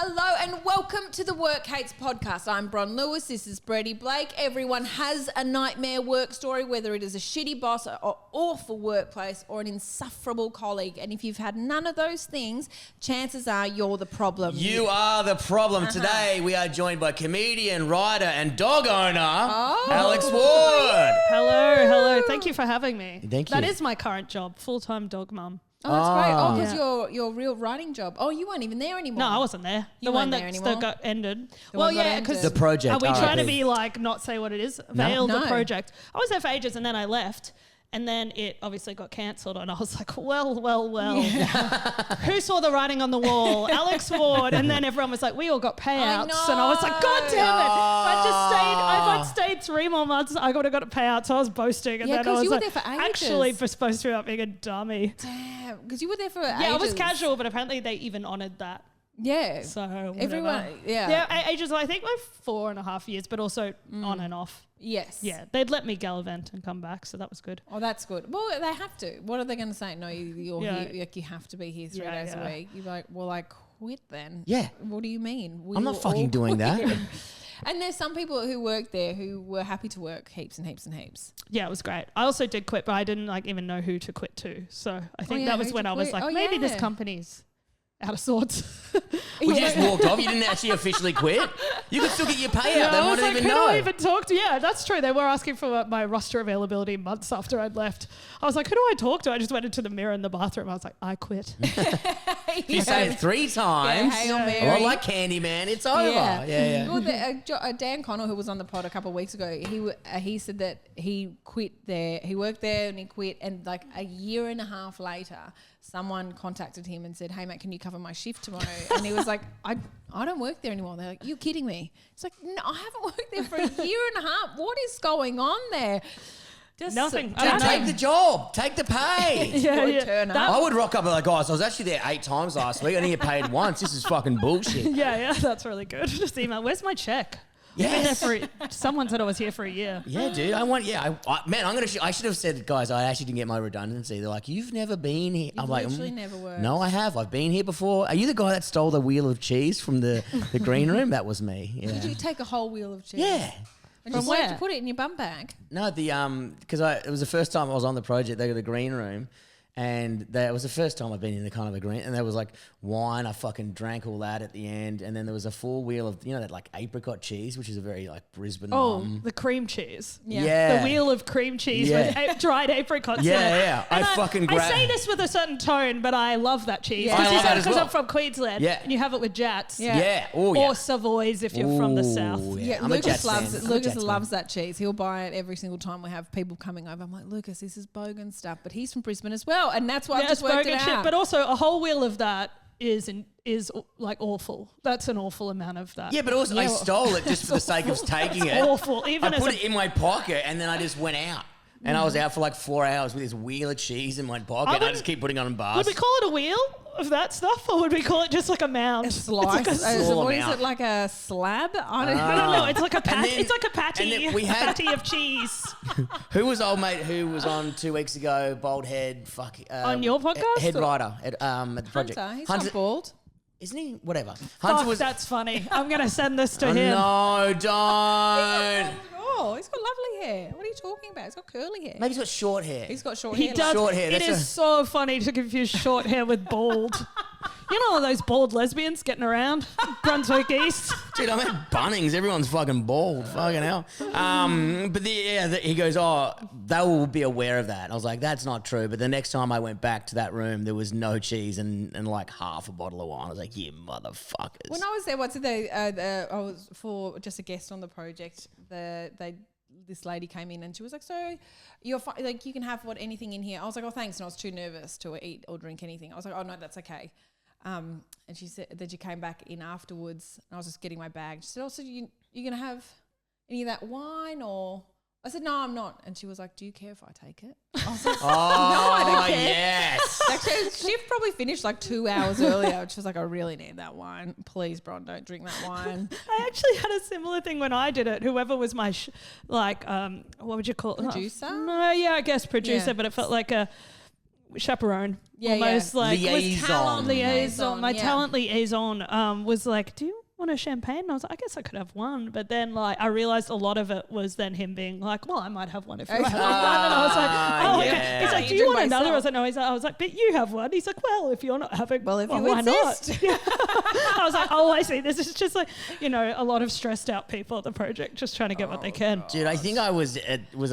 Hello and welcome to the Work Hates podcast. I'm Bron Lewis. This is Brady Blake. Everyone has a nightmare work story, whether it is a shitty boss or awful workplace or an insufferable colleague. And if you've had none of those things, chances are you're the problem. You are the problem. Today we are joined by comedian, writer and dog owner, Alex Ward. Yeah. Hello. Thank you for having me. Thank you. That is my current job, full-time dog mum. Oh, that's great. Oh, because your real writing job. Oh, you weren't even there anymore. No, I wasn't there. You the one weren't there that got ended. Because the project. Are we trying to RIP. be like not say what it is? Veil No. the project. I was there for ages and then I left. And then it obviously got cancelled and I was like, well. Yeah. Who saw the writing on the wall? Alex Ward. And then everyone was like, we all got payouts. And I was like, God damn it. If I'd stayed 3 more months, I would have got a payout. So I was boasting. And then I was you were like, there for ages. actually supposed to be like being a dummy. Damn, because you were there for ages. Yeah, I was casual, but apparently they even honoured that. Yeah. So whatever. Everyone, yeah. Yeah, ages, I think like 4.5 years, but also on and off. Yes. Yeah, they'd let me gallivant and come back, so that was good. Oh, that's good. Well, they have to. What are they going to say? No, you're here. Like, you have to be here 3 days a week. You're like, well, I quit then. Yeah. What do you mean? I'm not fucking doing that. And there's some people who work there who were happy to work heaps and heaps and heaps. Yeah, it was great. I also did quit, but I didn't like even know who to quit to. So I think that was when I was like, maybe this company's out of sorts. We just walked off. You didn't actually officially quit. You could still get your payout. They wouldn't even know. Who do I even talk to? Yeah, that's true. They were asking for my roster availability months after I'd left. I was like, who do I talk to? I just went into the mirror in the bathroom. I was like, I quit. You say it 3 times. Hail Mary. A lot like Candyman. It's over. Yeah. Well, Dan Connell, who was on the pod a couple of weeks ago, he said that he quit there. He worked there and he quit. And like a year and a half later, someone contacted him and said, hey, mate, can you cover my shift tomorrow? And he was like, I don't work there anymore. They're like, you're kidding me. It's like, no, I haven't worked there for a year and a half. What is going on there? Just Nothing. Take the job. Take the pay. Turn up. I would rock up and like, guys, I was actually there 8 times last week. I didn't get paid once. This is fucking bullshit. Yeah, that's really good. Just email, where's my check? Yes. Someone said I was here for a year. Yeah, dude. I should have said, guys, I actually didn't get my redundancy. They're like, you've never been here. I'm like, literally never worked. No, I have. I've been here before. Are you the guy that stole the wheel of cheese from the green room? That was me. Yeah. Did you take a whole wheel of cheese? Yeah. And From where'd where? you put it in your bum bag? No, because it was the first time I was on the project. They got the green room. And that was the first time I've been in the kind of a green. And there was like wine. I fucking drank all that at the end. And then there was a full wheel of, that like apricot cheese, which is a very like Brisbane. The cream cheese. Yeah. The wheel of cream cheese with dried apricots in it. Yeah. And I say this with a certain tone, but I love that cheese. Yeah. I love that as well. I'm from Queensland. Yeah. And you have it with Jats. Yeah. Oh, yeah. Or Savoys if you're from the south. Yeah. I'm Lucas a Jets loves fan. it. I'm a Lucas Jets loves that cheese. He'll buy it every single time we have people coming over. I'm like, Lucas, this is bogan stuff, but he's from Brisbane as well, and that's why I've just worked it out. Shit, but also a whole wheel of that is like awful. That's an awful amount of that. Yeah, but also I stole it just for the sake of taking it. Awful. Even I put it in my pocket and then I just went out. And I was out for like 4 hours with this wheel of cheese in my pocket. I just keep putting it on bars. Would we call it a wheel of that stuff, or would we call it just like a mound? A slice. It's like a What is it, like a slab? I don't no, it's like a patty. then- It's like a patty. and then we had- a patty of cheese. Who was old mate who was on 2 weeks ago? Bald head. On your podcast? Head writer at the project. Hunter. He's not bald. Isn't he? Whatever. Fuck, that's funny. I'm going to send this to him. No, don't. Oh, he's got lovely hair. What are you talking about? He's got curly hair. Maybe he's got short hair. He's got short He hair. does. Short hair, It that's is a- so funny to confuse short hair with bald. You know all those bald lesbians getting around Brunswick East? Dude, I'm at Bunnings. Everyone's fucking bald. Fucking hell. But he goes, they will be aware of that. And I was like, that's not true. But the next time I went back to that room, there was no cheese and like half a bottle of wine. I was like, you motherfuckers. When I was there, I was for just a guest on the project. This lady came in and she was like, so you're like, you can have anything in here. I was like, oh, thanks. And I was too nervous to eat or drink anything. I was like, oh, no, that's okay. And she said that she came back in afterwards and I was just getting my bag. She said, oh, so you're going to have any of that wine or... I said, no, I'm not. And she was like, do you care if I take it? I was like, no, I don't care. Yes. Actually, shift probably finished like 2 hours earlier. She was like, I really need that wine. Please, Bron, don't drink that wine. I actually had a similar thing when I did it. Whoever was my, what would you call it? Producer? No, yeah, I guess producer, Yeah. but it felt like a... chaperone. Yeah, almost like liaison. My talent liaison was like, do you want a champagne? And I was like, I guess I could have one. But then like I realized a lot of it was then him being like, well, I might have one if you have one. And I was like, oh, okay. He's like, do you want another? I was like, no. I was like, but you have one. He's like, well, if you're not having, well, if you why insist. not? Yeah. I was like, oh, I see. This is just like, a lot of stressed out people at the project just trying to get what they can. Dude, I think I was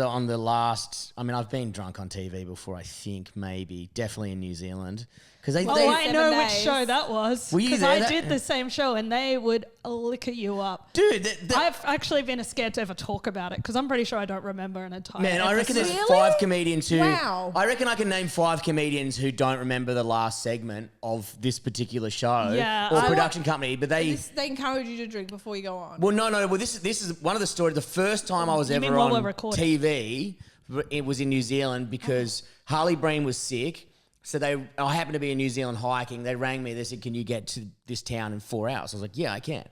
on the last. I mean, I've been drunk on TV before. I think maybe definitely in New Zealand. I know which show that was. Because I did the same show and they would liquor you up. Dude, I've actually been scared to ever talk about it because I'm pretty sure I don't remember an entire episode. I reckon there's 5 comedians who... Wow. I reckon I can name 5 comedians who don't remember the last segment of this particular show or production company, but they encourage you to drink before you go on. Well, no. Well, this is one of the stories. The first time I was ever on TV, it was in New Zealand because Harley Breen was sick. So I happened to be in New Zealand hiking. They rang me. They said, can you get to this town in 4 hours? I was like, yeah, I can.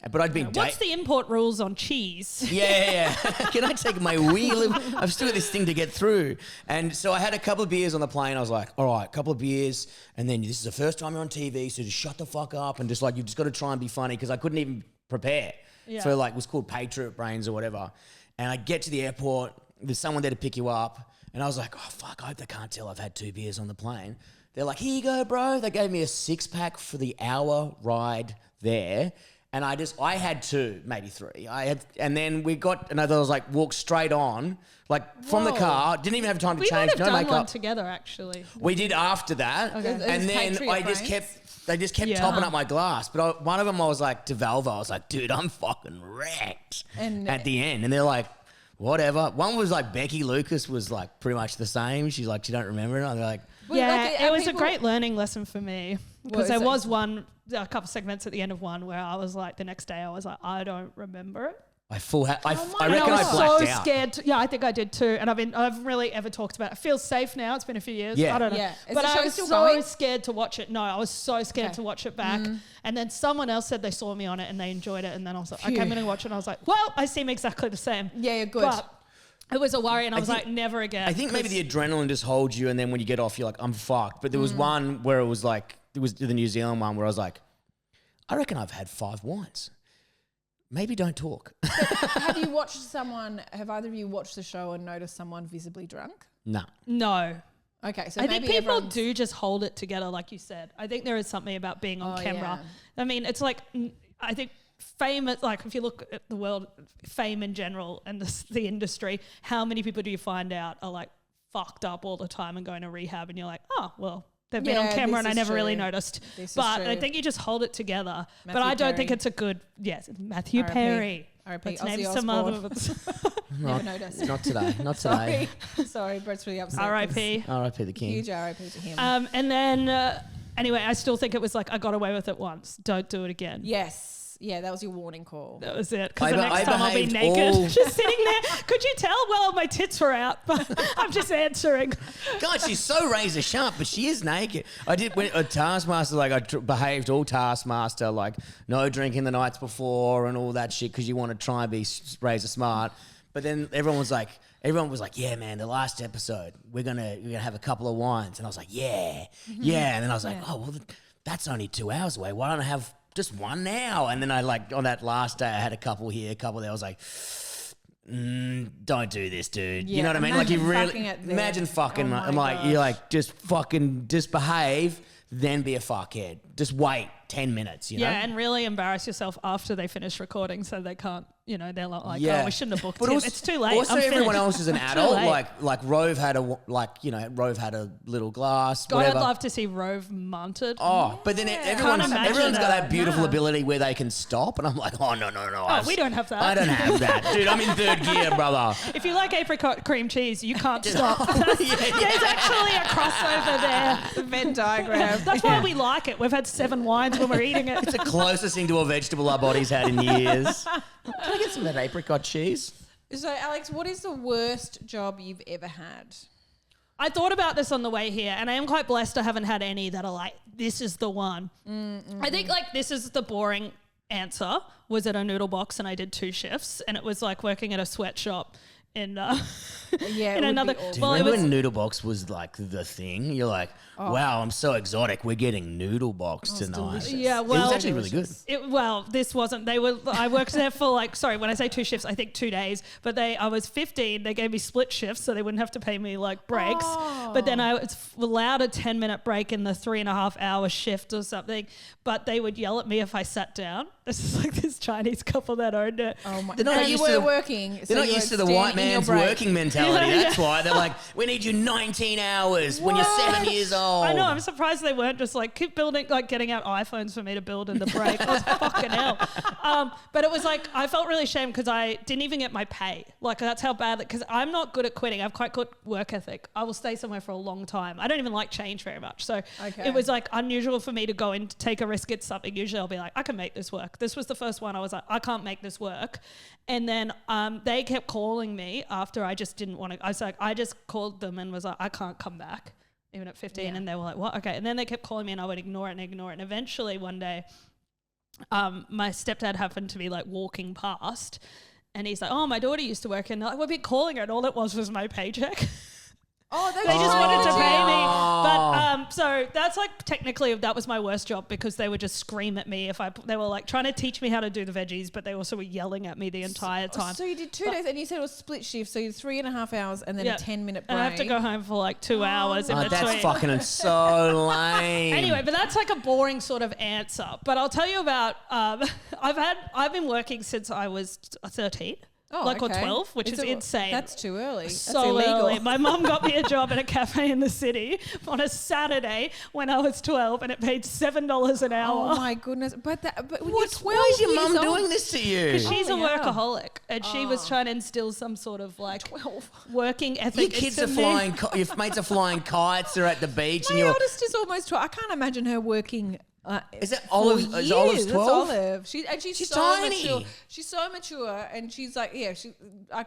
But I'd been... What's the import rules on cheese? Yeah. Can I take my wheel? I've still got this thing to get through. And so I had a couple of beers on the plane. I was like, all right, a couple of beers. And then this is the first time you're on TV, so just shut the fuck up and just like, you've just got to try and be funny because I couldn't even prepare. Yeah. So like, it was called Patriot Brains or whatever. And I get to the airport. There's someone there to pick you up. And I was like, oh, fuck, I hope they can't tell I've had 2 beers on the plane. They're like, here you go, bro. They gave me a 6-pack for the hour ride there. And I had 2, maybe 3. And then we got another, I was like, walked straight on, like from the car. Didn't even have time to change. We might have done one together, actually. We did after that. Okay. And then they just kept topping up my glass. But one of them, I was like, to Valvo, I was like, dude, I'm fucking wrecked at the end. And they're like, whatever. One was like Becky Lucas was like pretty much the same. She's like, she don't remember it. And they're like, it was a great learning lesson for me because there was a couple segments at the end of one where I was like, the next day I was like, I don't remember it. I reckon I was blacked so out. scared. I think I did too. And I've really ever talked about it. It feels safe now. It's been a few years. Yeah. I don't know. Yeah. But I was so scared to watch it. No, I was so scared to watch it back. And then someone else said they saw me on it and they enjoyed it. And then I was like, okay, I'm going to watch it. And I was like, well, I seem exactly the same. Yeah, you're good. But it was a worry and I was like, never again. I think maybe the adrenaline just holds you and then when you get off, you're like, I'm fucked. But there was one where it was like, it was the New Zealand one where I was like, I reckon I've had 5 wines. Maybe don't talk. Have either of you watched the show and noticed someone visibly drunk? No. Okay, so I think people do just hold it together, like you said. I think there is something about being on camera. Yeah. I mean, it's like, I think fame, like if you look at the world, fame in general and the industry, how many people do you find out are like fucked up all the time and going to rehab and you're like, oh, well, they've been on camera and I never really noticed. But I think you just hold it together. But I don't think it's a good... Yes, Matthew Perry. Let's name some other... Never noticed. Not today. Not today. Sorry, Brett's really upset. R.I.P. R.I.P. the king. Huge R.I.P. to him. And then... anyway, I still think it was like, I got away with it once. Don't do it again. Yes. Yeah, that was your warning call. That was it. Because the next time I'll be naked, just sitting there. Could you tell? Well, my tits were out, but I'm just answering. God, she's so razor sharp, but she is naked. I did when a Taskmaster, like I behaved all Taskmaster, like no drinking the nights before and all that shit because you want to try and be razor smart. But then everyone was like, yeah, man, the last episode, we're gonna have a couple of wines. And I was like, yeah. And then I was like, oh, well, that's only 2 hours away. Why don't I have just one now? And then I like on that last day I had a couple here, a couple there. I was like, don't do this, dude. You know what I mean? Like you really imagine fucking. I'm like, you're like just behave, then be a fuckhead. Just wait 10 minutes. You know? Yeah, and really embarrass yourself after they finish recording, so they can't. They're not like, oh, we shouldn't have booked him. It's too late. Also, everyone else is an adult. Like Rove had a little glass. God, whatever. I'd love to see Rove mounted. Oh, but then everyone's got that beautiful ability where they can stop, and I'm like, oh no. Oh, we don't have that. I don't have that, dude. I'm in 3rd gear, brother. If you like apricot cream cheese, you can't stop. There's actually a crossover there. The Venn diagram. That's why we like it. We've had 7 wines when we're eating it. It's the closest thing to a vegetable our body's had in years. Can I get some of that apricot cheese? So, Alex, what is the worst job you've ever had? I thought about this on the way here, and I am quite blessed I haven't had any that are like, this is the one. I think like this is the boring answer, was at a noodle box and I did 2 shifts and it was like working at a sweatshop in Yeah, in it would another. be awful. Do you Well, it remember was. when Noodle Box was like the thing? You're like, wow, I'm so exotic. We're getting Noodle Box it's tonight. delicious. Yeah, It well, was actually really good. This wasn't. They were. I worked there for when I say 2 shifts, I think 2 days. But I was 15. They gave me split shifts, so they wouldn't have to pay me like breaks. But then I was allowed a 10-minute break in the 3.5-hour shift or something. But they would yell at me if I sat down. This is like this Chinese couple that owned it. Oh my! They're not you used to were the- working. They're not used to the white man's working mentality. That's why they're like, we need you 19 hours when you're 7 years old. I know. I'm surprised they weren't just like keep building, like getting out iPhones for me to build in the break. It was fucking hell. But it was like I felt really ashamed because I didn't even get my pay. Like that's how bad. Because I'm not good at quitting. I have quite good work ethic. I will stay somewhere for a long time. I don't even like change very much. So it was like unusual for me to go and take a risk at something. Usually I'll be like, I can make this work. This was the first one I was like, I can't make this work. And then they kept calling me after I just didn't want to. I was like, I just called them and was like, I can't come back. Even at 15, Yeah. and they were like, what? Okay. And then they kept calling me and I would ignore it and ignore it. And eventually one day, my stepdad happened to be like walking past and he's like, oh, my daughter used to work. And like, we've been calling her and all it was my paycheck. Oh, They just wanted to pay me. But so that's like technically that was my worst job because they would just scream at me they were like trying to teach me how to do the veggies, but they also were yelling at me the entire time. So you did 2 days, and you said it was split shift. So you 3.5 hours, and then Yeah. a 10-minute break. And I have to go home for like 2 hours in Oh, between. that's fucking so lame. Anyway, but that's like a boring sort of answer. But I'll tell you about. I've been working since I was 13. Oh, or okay. 12, which is insane. That's too early. That's So illegal. early. My mum got me a job at a cafe in the city on a Saturday when I was 12, and it paid $7 an hour. Oh my goodness! But when Why is your mum doing this to you? Because she's a Holy hell. workaholic, and she was trying to instill some sort of like working ethic. Your kids are flying, your mates are flying kites, they're at the beach, and My you're. eldest is almost 12. I can't imagine her working. Is it for Olive? Is years. Olive's That's 12? Olive. She's so tiny. mature. She's so mature, and she's like,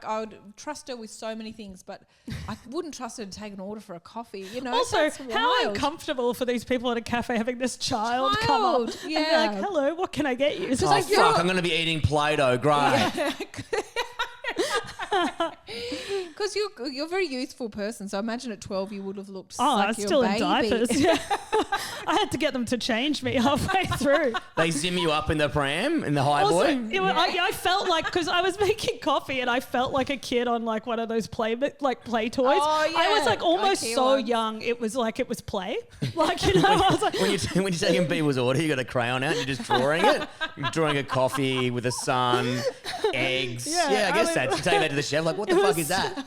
I would trust her with so many things, but I wouldn't trust her to take an order for a coffee. You know, Also, that's how wild. uncomfortable for these people at a cafe having this child come up. Child, And they're yeah. like, hello, what can I get you? It's Oh, like, fuck, I'm going to be eating Play-Doh. Great. Because you're a very youthful person, so I imagine at 12 you would have looked oh, like I was your still baby. in diapers. Yeah. I had to get them to change me halfway through. They zim you up in the pram, in the high Also, boy. I felt like, because I was making coffee and I felt like a kid on like one of those play toys. Oh, yeah. I was like almost IKEA so ones. young, it was like it was play. Like, you know, I was like, When you're taking people's order, you got a crayon out and you're just drawing it. You're drawing a coffee with a sun, eggs. Yeah, I guess I mean- that's. You take that to the chef, like, what the fuck is that?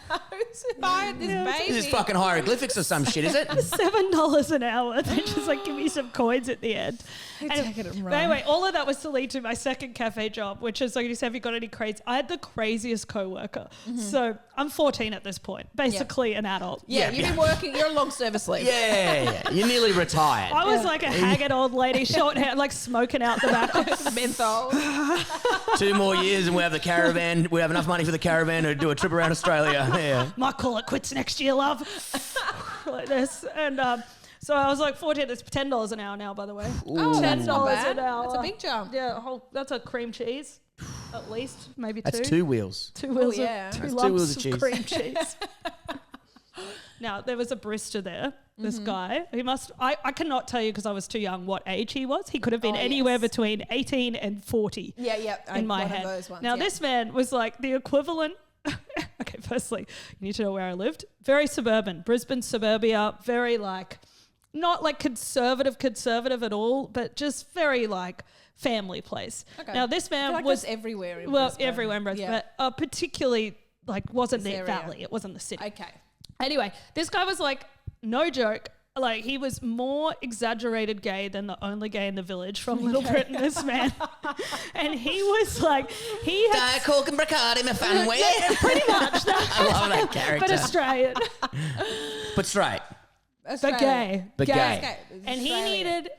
I had this baby. This is fucking hieroglyphics or some shit, is it? $7 an hour. They just like give me some coins at the end. Take it and But run. anyway, all of that was to lead to my second cafe job, which is like you said, have you got any crazy? I had the craziest coworker. So I'm 14 at this point, basically an adult. Yeah, you've been working. You're a long service leave. Yeah. You're nearly retired. I was like a haggard old lady, short hair, like smoking out the back. Menthol. 2 more years and we have the caravan. We have enough money for the caravan to do a trip around Australia. Yeah. Might call it quits next year, love. Like this. And so I was like 14. It's $10 an hour now, by the way. Oh, that's not $10 bad. an hour. That's a big jump. Yeah, that's a cream cheese, at least, maybe two. That's 2 wheels. 2 wheels yeah. of, two That's 2 lumps wheels of of cheese. cream cheese. Now, there was a barista there, this guy. He I cannot tell you because I was too young what age he was. He could have been anywhere between 18 and 40 Yeah. in my one head. Of those ones, now, yeah. this man was like the equivalent. Okay, firstly, you need to know where I lived. Very suburban, Brisbane suburbia, very like, not like conservative at all, but just very like family place. Okay. Now, this I man feel like was that's everywhere in well, Brisbane. everywhere in Brisbane, Yeah. but particularly like wasn't This the area. valley, it wasn't the city. Okay. Anyway, this guy was like, no joke, like he was more exaggerated gay than the only gay in the village from Little Britain, this man. And he was like, he had Diet Coke and Bacardi, my fan way. pretty much that, I love that character. but Australian, But straight. but gay. But gay. Okay. And he Australia. needed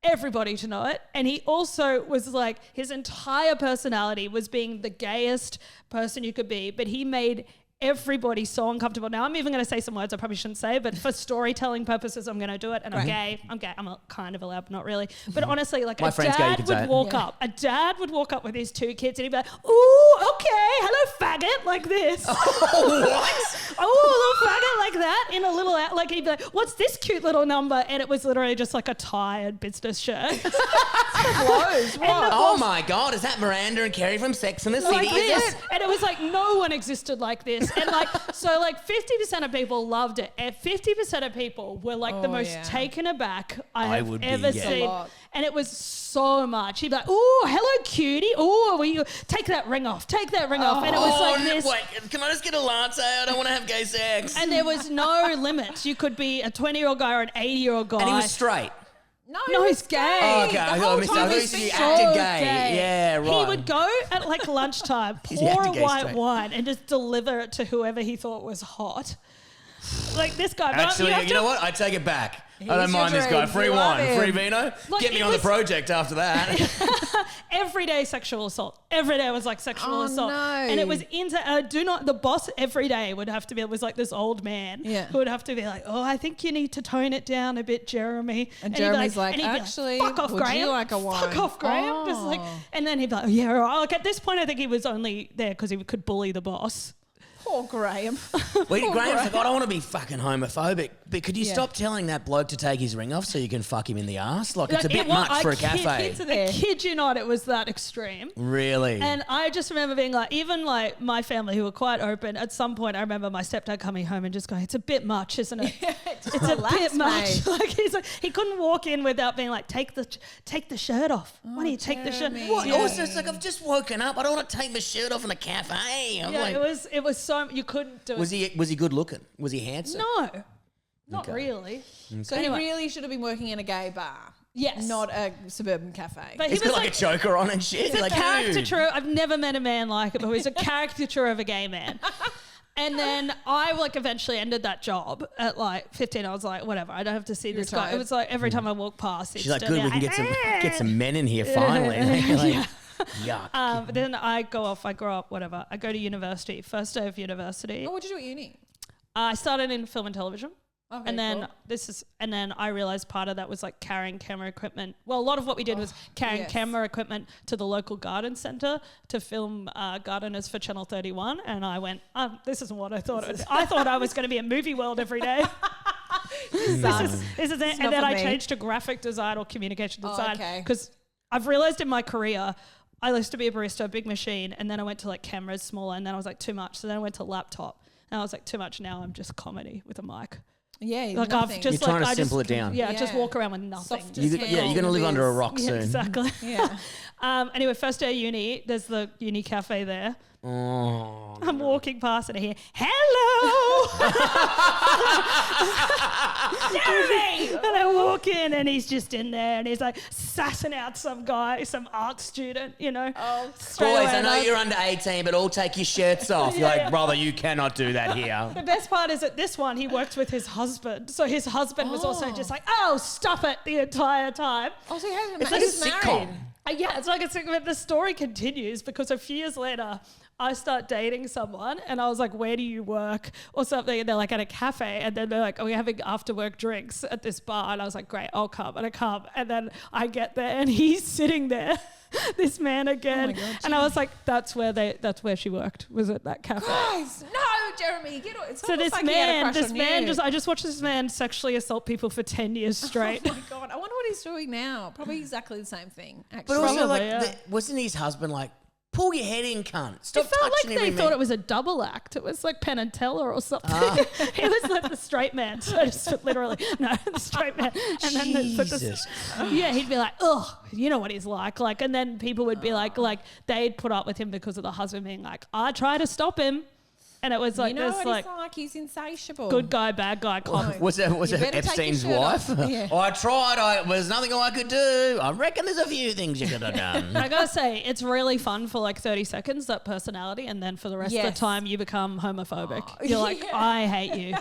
everybody to know it. And he also was like, his entire personality was being the gayest person you could be, but he made everybody so uncomfortable. Now, I'm even going to say some words I probably shouldn't say, but for storytelling purposes, I'm going to do it. And I'm gay. I'm kind of allowed, but not really. But honestly, like My a friend's gay, you dad can say would it. walk up. A dad would walk up with his 2 kids and he'd be like, ooh, okay, hello faggot, like this. What? Oh, a little faggot like that in a little, like he'd be like, what's this cute little number? And it was literally just like a tired business shirt. Oh my God, is that Miranda and Kerry from Sex and the City? Like Is this. it? And it was like no one existed like this. And like, so like 50% of people loved it. And 50% of people were like the most taken aback I have would be, ever yeah. seen. And it was so much. He'd be like, oh, hello, cutie. Oh, will you take that ring off? Take that ring off. And it was like this. Wait, can I just get a latte? I don't want to have gay sex. And there was no limits. You could be a 20-year-old guy or an 80-year-old guy. And he was straight. No, he's gay. Oh, okay. I thought he acted gay. Yeah, right. He would go at like lunchtime, pour a white wine and just deliver it to whoever he thought was hot. Like this guy. Actually, you know what? I take it back. I don't mind this guy. Free wine, free vino. Like, get me on the project after that. Everyday sexual assault. Every day was like sexual assault. No. And it was the boss every day would have to be, it was like this old man who would have to be like, oh, I think you need to tone it down a bit, Jeremy. And Jeremy's like, actually, fuck off, would Graham. you like a wine? Fuck off, Graham. Just like, and then he'd be like, oh, yeah, all right. Like at this point, I think he was only there because he could bully the boss. Poor Graham. Well, Graham's like, I don't want to be fucking homophobic, but could you stop telling that bloke to take his ring off so you can fuck him in the ass? Like, it's a bit much for a cafe. I kid you not, it was that extreme. Really? And I just remember being like, even like my family who were quite open, at some point I remember my stepdad coming home and just going, it's a bit much, isn't it? It's a bit much. Like he couldn't walk in without being like, take the shirt off. Why don't you take the shirt? What? Also, it's like, I've just woken up. I don't want to take my shirt off in a cafe. I'm like, it was so, you couldn't do it. Was he good looking? Was he handsome? No, not really. So anyway. he really should have been working in a gay bar. Yes. Not a suburban cafe. But He's got like a choker on and shit. He's like, a caricature. I've never met a man like it, but he's a caricature of a gay man. And then I like eventually ended that job at like 15. I was like, whatever, I don't have to see this guy. It was like every time I walk past. She's like, good, we can get some men in here finally. Like, yuck. But then I grow up, whatever. I go to university, first day of university. Oh, what did you do at uni? I started in film and television. Okay, and then cool. I realized part of that was like carrying camera equipment. Well, a lot of what we did was carrying camera equipment to the local garden centre to film gardeners for Channel 31. And I went, this isn't what I thought. I thought I was going to be at Movie World every day. This is it. And then I changed to graphic design or communication design because I've realized in my career, I used to be a barista, a big machine, and then I went to like cameras, smaller, and then I was like too much. So then I went to laptop, and I was like too much. Now I'm just comedy with a mic. Yeah, like nothing. I've just You're trying to simple it down. Yeah, just walk around with nothing. You're going to live under a rock soon. Exactly. Yeah. Anyway, first day of uni, there's the uni cafe there. Oh, I'm walking past and I hear, hello! Jeremy! And I walk in and he's just in there and he's like sassing out some guy, some art student, you know. Oh, boys, I know you're under 18, but all take your shirts off. You're like, brother, you cannot do that here. The best part is that this one, he worked with his husband. So his husband was also just like, oh, stop it the entire time. Oh, so it's like a sitcom. Yeah, it's like but the story continues because a few years later, I start dating someone and I was like, where do you work or something? And they're like at a cafe and then they're like, are we having after work drinks at this bar? And I was like, great, I'll come. And I come and then I get there and he's sitting there, this man again. Oh my God, and I was like, that's where she worked, was at that cafe. Guys, no, Jeremy, get on. It's so this like man, I just watched this man sexually assault people for 10 years straight. Oh my God, I wonder what he's doing now. Probably exactly the same thing, actually. But also, Probably, wasn't his husband like, pull your head in, cunt. Stop it felt touching like they thought it was a double act. It was like Penn and Teller or something. He was like the straight man. So just literally, no, the straight man. And then he'd be like, oh, you know what he's like. Like, and then people would be like they'd put up with him because of the husband being like, I try to stop him. And it was like, you know this what he's like? He's insatiable. Good guy, bad guy. Was it Epstein's wife? Yeah. I tried. There's nothing I could do. I reckon there's a few things you could have done. I gotta say, it's really fun for like 30 seconds, that personality, and then for the rest of the time, you become homophobic. You're like, I hate you.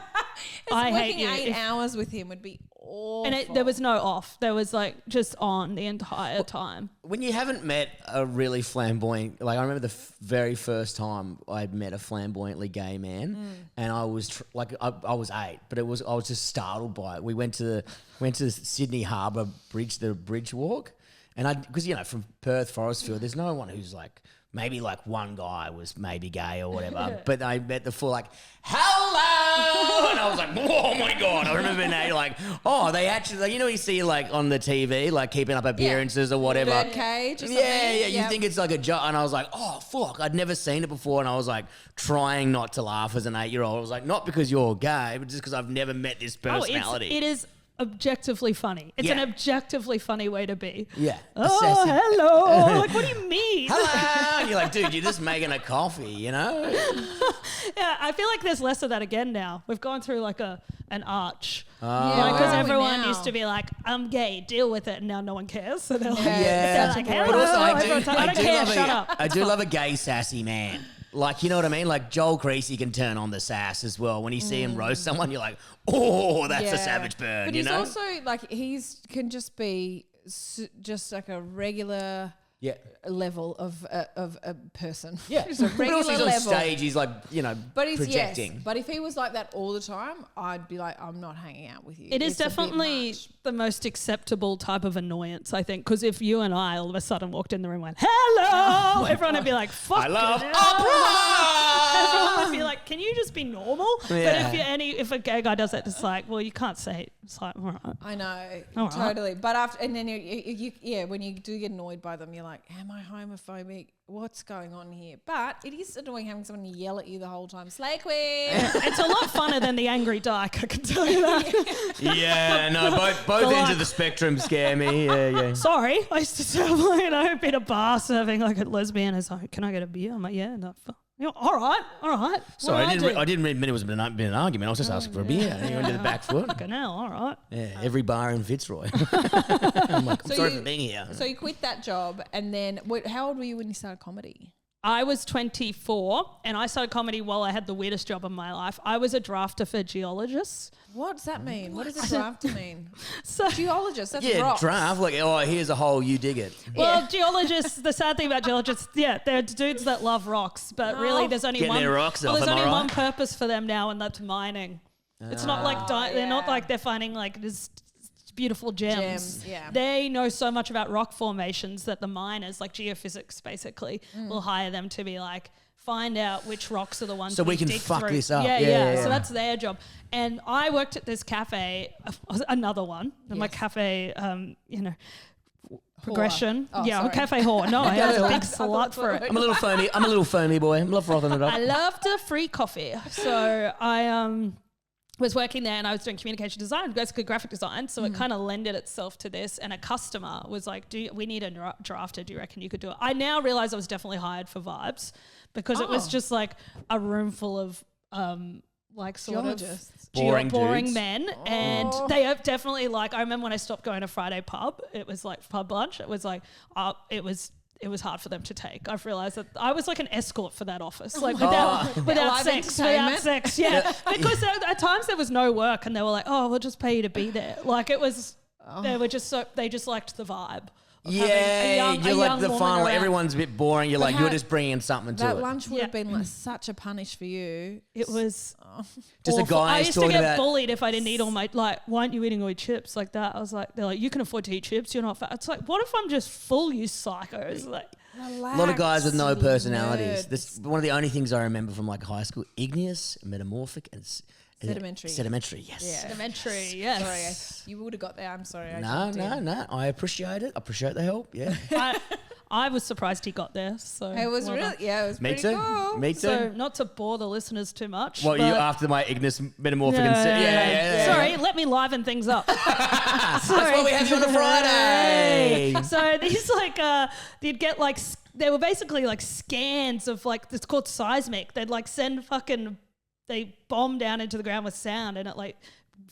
I hate you. 8 hours with him would be awful. And there was no off. There was like just on the entire time. When you haven't met a really flamboyant, like I remember the very first time I met a flamboyantly gay man, and I was I was 8, but I was just startled by it. We went to the Sydney Harbour Bridge, the bridge walk, and because from Perth, Forestfield, there's no one who's like maybe like one guy was maybe gay or whatever, but I met the full like, hello, and I was like, oh my God. I remember being like, oh, they actually, like, you see like on the TV, like Keeping Up Appearances or whatever. Birdcage or something. Yeah, you think it's like a joke. And I was like, oh, fuck, I'd never seen it before. And I was like trying not to laugh as an 8-year-old. I was like, not because you're gay, but just because I've never met this personality. It is objectively funny. It's an objectively funny way to be. Yeah. Oh, hello. Like, what do you mean? Hello. And you're like, dude, you're just making a coffee, Yeah, I feel like there's less of that again now. We've gone through like an arch. Because everyone used to be like, I'm gay, deal with it. And now no one cares. So they're like, hello. But also, I don't care, shut up. I do love a gay sassy man. Like, you know what I mean? Like Joel Creasy can turn on the sass as well. When you see him roast someone, you're like, oh, that's a savage burn, but you know? But he's also, like, can just be just like a regular level of a person. Yeah. Just a regular but also he's on level. stage, he's like, projecting. Yes, but if he was like that all the time, I'd be like, I'm not hanging out with you. It is definitely the most acceptable type of annoyance, I think, because if you and I all of a sudden walked in the room and went, hello, everyone would be like, fuck, I love opera. Everyone would be like, can you just be normal? Yeah. But if a gay guy does that, it's like, well, you can't say it. It's like, all right. I know, All right. totally. But after, and then when you do get annoyed by them, you're like, am I homophobic? What's going on here? But it is annoying having someone yell at you the whole time. Slay queen. It's a lot funner than the angry dyke, I can tell you that. Yeah, no, both ends of the spectrum scare me. Yeah. Sorry, I used to serve a bit of bar serving like a lesbian. It's like, can I get a beer? I'm like, yeah, no. All right. Sorry, I didn't admit it was been an argument. I was just asking for a beer. And you went to the back foot. Fucking hell, all right. Yeah, every bar in Fitzroy. I'm like, I'm sorry for being here. So you quit that job, and then how old were you when you started comedy? I was 24 and I started comedy while I had the weirdest job of my life. I was a drafter for geologists. What does that mean? What does a drafter mean? So, Geologist, that's rocks. Draft. Like, oh, here's a hole, you dig it. well, geologists, the sad thing about geologists, they're dudes that love rocks, but really there's only Getting their rocks off, there's am I only one right? purpose for them now, and that's mining. It's not like they're not like they're finding like this beautiful gems. They know so much about rock formations that the miners, like geophysics basically, will hire them to be like, find out which rocks are the ones so we can dig fuck through. this up. Yeah. So that's their job. And I worked at this cafe, another one, my cafe, progression. Sorry. Cafe whore. No, I had a big slut for it. I'm a little foamy boy. I love frothing it up. I loved a free coffee. So I was working there and I was doing communication design, basically graphic design. So it kind of lended itself to this. And a customer was like, we need a drafter. Do you reckon you could do it? I now realize I was definitely hired for vibes because it was just like a room full of like sort of boring men. And they have definitely like, I remember when I stopped going to Friday pub, it was like pub lunch. It was like, it was hard for them to take. I've realised that I was like an escort for that office, like without sex. Yeah. Because at times there was no work and they were like, oh, we'll just pay you to be there. Like it was, they just liked the vibe. Yeah, you're like the fun. Like everyone's a bit boring. You're like, how- you're just bringing something to it. That lunch would have been like such a punish for you. It was Just a awful. guy I used to talking get about bullied if I didn't eat all my, like, why aren't you eating all your chips like that? I was like, they're like, you can afford to eat chips. You're not fat. It's like, what if I'm just full, you psychos? Like, a lot of guys with no personalities. This one of the only things I remember from like high school: igneous, metamorphic, and sedimentary. Yes. Yeah. Sedimentary. Yes. Sorry, you would have got there. I'm sorry. No. I appreciate it. I appreciate the help. Yeah. I was surprised he got there. So It was really, it was Me pretty too. cool. Me too. So not to bore the listeners too much. What, you after my igneous, metamorphic, and yeah. Sorry, let me liven things up. That's why we have you on a Friday. So these like you'd get like they were basically like scans of like it's called seismic. They'd like send they bomb down into the ground with sound and it like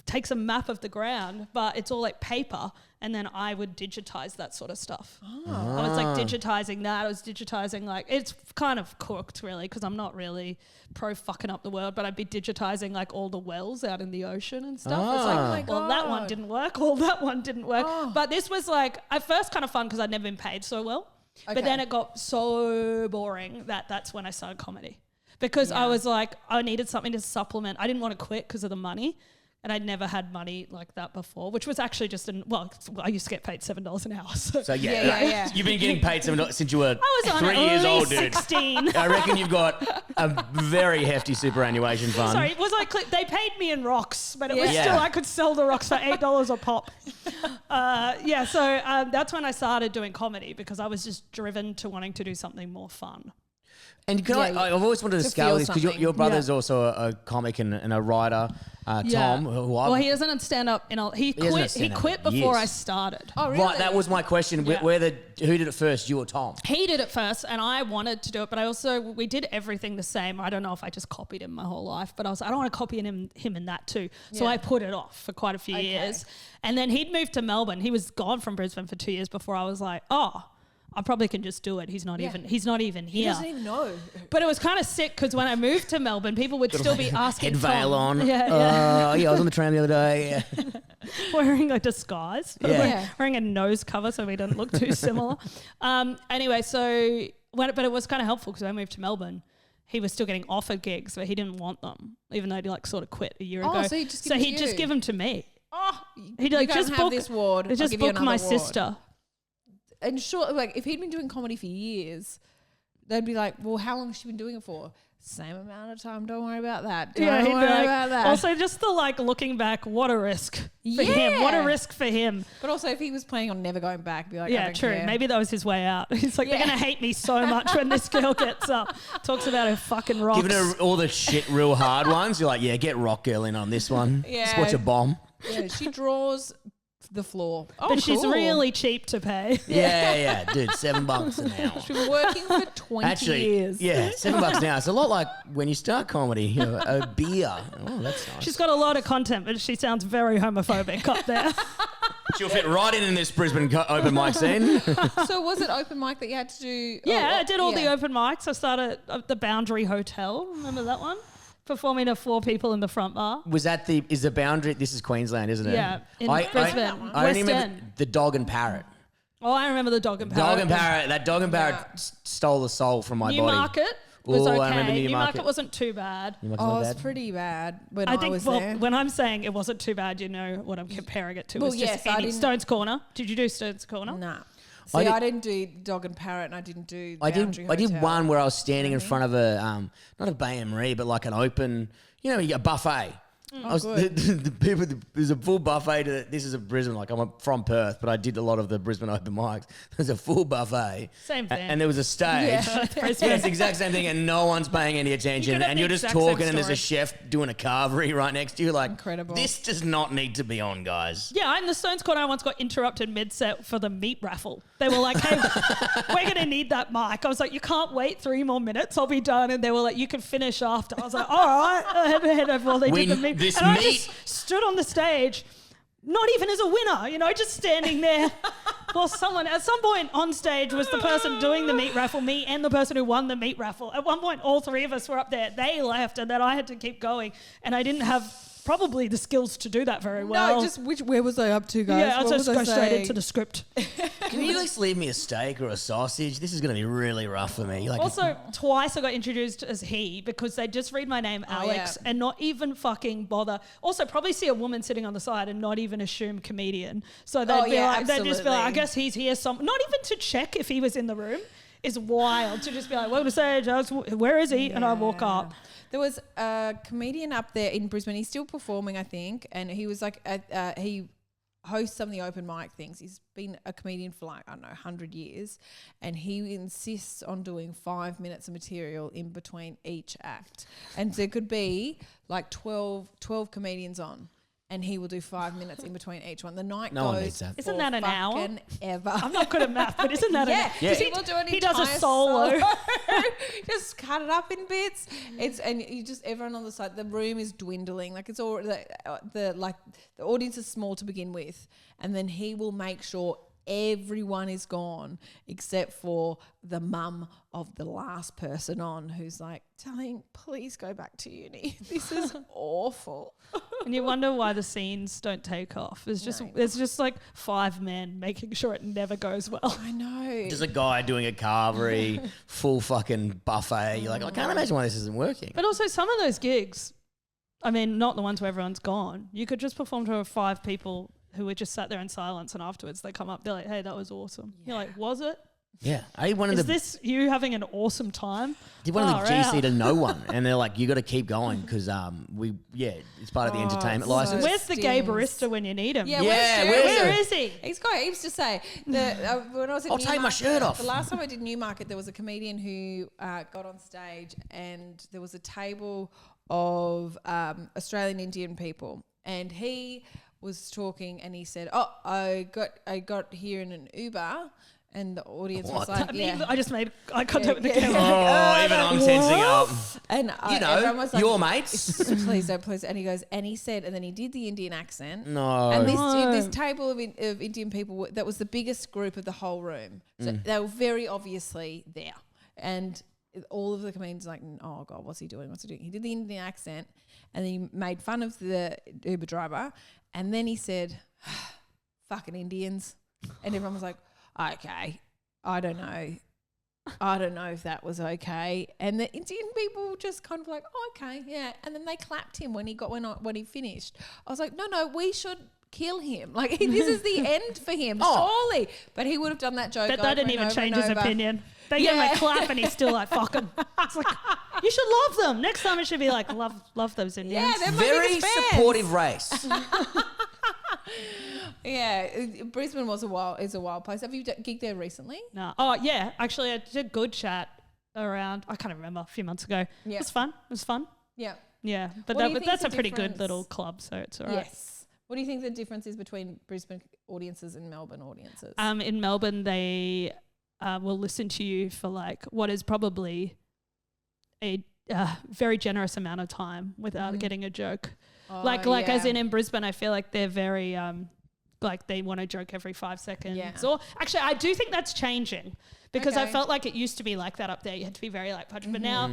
takes a map of the ground, but it's all like paper. And then I would digitize that sort of stuff. I was like digitizing that. I was digitizing like, it's kind of cooked really because I'm not really pro fucking up the world, but I'd be digitizing like all the wells out in the ocean and stuff. It's like, my well, that one God. didn't work. Well, that one didn't work. But this was like, at first kind of fun because I'd never been paid so well. Okay. But then it got so boring that's when I started comedy. Because I was like, I needed something to supplement. I didn't want to quit because of the money. And I'd never had money like that before, which was actually just I used to get paid $7 an hour. So yeah. You've been getting paid $7 since you were I was on 3 years old, dude. 16. I reckon you've got a very hefty superannuation fund. Sorry, they paid me in rocks, but it was still, I could sell the rocks for $8 a pop. So that's when I started doing comedy, because I was just driven to wanting to do something more fun. And I've always wanted to scale this, because your brother's also a comic and a writer, Tom. He doesn't stand up. He quit before I started. Oh, really? Right, that was my question. Yeah. Who did it first, you or Tom? He did it first, and I wanted to do it, but we did everything the same. I don't know if I just copied him my whole life, but I don't want to copy him in that too. So I put it off for quite a few years. And then he'd moved to Melbourne. He was gone from Brisbane for 2 years before I was like, I probably can just do it. He's not even here. He doesn't even know. But it was kind of sick, because when I moved to Melbourne, people would still be asking head veil Tom. on. Yeah. I was on the tram the other day. Wearing a disguise. Wearing a nose cover so we didn't look too similar. Anyway, but it was kind of helpful, because when I moved to Melbourne, he was still getting offered gigs, but he didn't want them, even though he sort of quit a year ago. So he'd just give them to me. Oh, he'd just book this ward. Just book my sister. And sure, like if he'd been doing comedy for years, they'd be like, well, how long has she been doing it for? Same amount of time. Don't worry about that. Don't worry about that. Also, just the looking back, what a risk for him. What a risk for him. But also, if he was planning on never going back, be like, I don't true. care. Maybe that was his way out. He's like, they're going to hate me so much when this girl gets up, talks about her fucking rocks. Giving her all the shit real hard ones. You're like, get Rock Girl in on this one. Yeah. Just watch a bomb. Yeah, she draws the floor. But she's really cheap to pay. Yeah, dude, $7 an hour. She's been working for 20 years. Yeah, $7 an hour. It's a lot like when you start comedy, a beer. Oh, that's nice. She's got a lot of content, but she sounds very homophobic up there. She'll fit right in this Brisbane open mic scene. So was it open mic that you had to do? I did all the open mics. I started at the Boundary Hotel. Remember that one? Performing to 4 people in the front bar. Was that is the Boundary? This is Queensland, isn't it? Yeah, in Brisbane. I only remember the Dog and Parrot. Oh, I remember the Dog and Parrot. Dog and Parrot. That Dog and Parrot stole the soul from my body. Newmarket was okay. I remember Newmarket wasn't too bad. It was pretty bad when I was there. When I'm saying it wasn't too bad, you know what I'm comparing it to. Well, Stone's Corner. Did you do Stone's Corner? Nah. See, I didn't do Dog and Parrot, and I didn't do Boundary I did Hotel. one where I was standing in front of a not a Bay and Marie, but like an open, you get a buffet. The people. There's a full buffet. This is a Brisbane. Like I'm from Perth, but I did a lot of the Brisbane open mics. There's a full buffet. Same thing. And there was a stage. Yeah, it's the exact same thing, and no one's paying any attention. And you're just talking, and there's a chef doing a carvery right next to you. Like, incredible. This does not need to be on, guys. Yeah, in the Stones Corner, I once got interrupted mid-set for the meat raffle. They were like, "Hey, we're going to need that mic." I was like, "You can't wait 3 more minutes. I'll be done." And they were like, "You can finish after." I was like, "All right." I had to head over while they did the meat. I just stood on the stage, not even as a winner, just standing there. Well, someone at some point on stage was the person doing the meat raffle, me and the person who won the meat raffle. At one point, all 3 of us were up there. They left, and then I had to keep going, and I didn't have probably the skills to do that very well. No, just where was I up to, guys? Yeah, I'll just go straight into the script. Can you at least leave me a steak or a sausage? This is going to be really rough for me. Also, twice I got introduced as he because they just read my name Alex and not even fucking bother. Also, probably see a woman sitting on the side and not even assume comedian. So they'd be like, they'd just be like, I guess he's here. Not even to check if he was in the room is wild. To just be like, welcome to stage, Alex, where is he? And I walk up. There was a comedian up there in Brisbane. He's still performing, I think, and he was like, he hosts some of the open mic things. He's been a comedian for 100 years, and he insists on doing 5 minutes of material in between each act. And there could be 12 comedians on, and he will do 5 minutes in between each one. The night goes. Isn't that an hour? Ever. I'm not good at math, but isn't that he does a solo. Just cut it up in bits. And you just everyone on the side. The room is dwindling. It's all the audience is small to begin with, and then he will make sure everyone is gone except for the mum of the last person on, who's like, "Darling, please go back to uni. This is awful." And you wonder why the scenes don't take off. There's just 5 men making sure it never goes well. I know. Just a guy doing a carvery, full fucking buffet. You're like, I can't imagine why this isn't working. But also some of those gigs, I mean, not the ones where everyone's gone. You could just perform to 5 people who were just sat there in silence, and afterwards they come up, they're like, hey, that was awesome. Yeah. You're like, was it? Yeah. Is this you having an awesome time? Did one of the GC to no one, and they're like, you got to keep going because it's part of the entertainment license. Where's the gay barista when you need him? Yeah, where is he? He's got heaps to say. When I was at I'll take my shirt off. The last time I did Newmarket, there was a comedian who got on stage, and there was a table of Australian Indian people, and he was talking, and he said, "Oh, I got here in an Uber." And the audience was like, I just made eye contact with the camera. Oh, even I'm tensing up. And everyone was like, your mates. Please don't, please. And he goes, and he said, and then he did the Indian accent. No. And this table of Indian people, that was the biggest group of the whole room. So they were very obviously there. And all of the comedians were like, oh God, what's he doing? He did the Indian accent, and then he made fun of the Uber driver. And then he said, fucking Indians. And everyone was like, okay, I don't know if that was okay. And the Indian people just kind of like, oh, okay, yeah. And then they clapped him when he finished. I was like, no, we should kill him. Like, this is the end for him, surely. But he would have done that joke. But that didn't even change his opinion. They gave him a clap and he's still like, fuck him. It's like, you should love them. Next time it should be like, love those Indians. Yeah, they're my very biggest fans. supportive race. Yeah, Brisbane is a wild place. Have you gigged there recently? No. Oh, yeah. Actually, I did good chat around, I can't remember, a few months ago. Yeah. It was fun. Yeah. Yeah. But that's a pretty good little club, so it's all right. Yes. What do you think the difference is between Brisbane audiences and Melbourne audiences? In Melbourne, they will listen to you for like what is probably a very generous amount of time without getting a joke. As in Brisbane, I feel like they're very like they want a joke every 5 seconds. Yeah. Or actually, I do think that's changing because I felt like it used to be like that up there. You had to be very like punch, but now.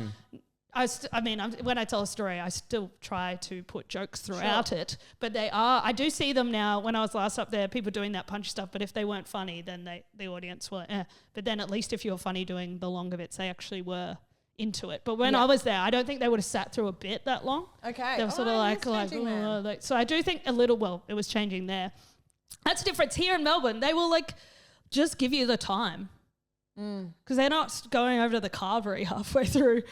When I tell a story, I still try to put jokes throughout it, but I do see them now. When I was last up there, people doing that punch stuff, but if they weren't funny, then the audience were, But then at least if you were funny doing the longer bits, they actually were into it. But when I was there, I don't think they would have sat through a bit that long. Okay. They were sort of like, so I do think it was changing there. That's the difference. Here in Melbourne, they will like just give you the time because they're not going over to the carvery halfway through.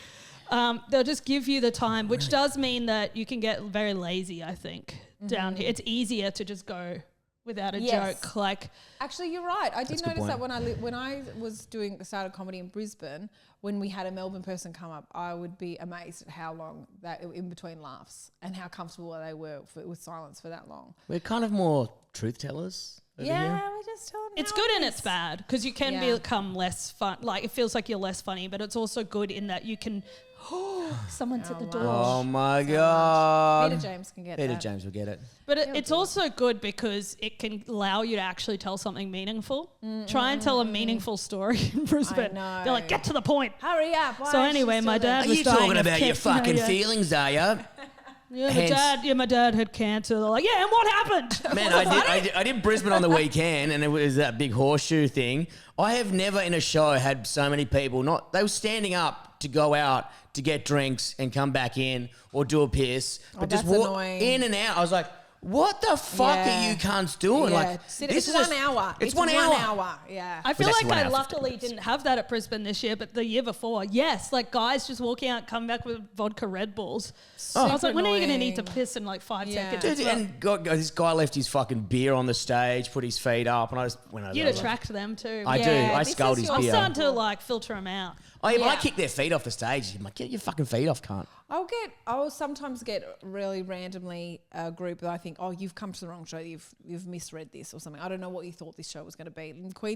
They'll just give you the time, which does mean that you can get very lazy, I think, down here. It's easier to just go without a joke. Like, actually, you're right. I did notice that when I was doing the started comedy in Brisbane, when we had a Melbourne person come up, I would be amazed at how long that in between laughs and how comfortable they were with silence for that long. We're kind of more truth tellers. Over here. We're just telling. It's good and it's bad because you can become less fun. Like it feels like you're less funny, but it's also good in that you can. Someone's at the door. Oh my God. Peter James can get Peter James will get it. But it's also good because it can allow you to actually tell something meaningful. Try and tell a meaningful story in Brisbane. They're like, get to the point. Hurry up. So anyway, my dad was dying. Are you talking about your fucking feelings, are you? Yeah, my dad had cancer. They're like, yeah, and what happened? Man, I did Brisbane on the weekend, and it was that big horseshoe thing. I have never in a show had so many people they were standing up to go out to get drinks and come back in or do a piss, but just walk in and out. I was like, what the fuck are you cunts doing? Yeah. Like, it's 1 hour. It's 1 hour. Yeah. I feel like I luckily didn't have that at Brisbane this year, but the year before, yes, like guys just walking out, come back with vodka Red Bulls. I was like, when are you going to need to piss in like 5 seconds? Dude, and this guy left his fucking beer on the stage, put his feet up, and I just went over. You'd attract them too. I do. I sculled his beer. I'm starting to like filter them out. I kick their feet off the stage. I'm like, get your fucking feet off, cunt. I'll sometimes get really randomly a group that I think, oh, you've come to the wrong show. You've misread this or something. I don't know what you thought this show was going to be.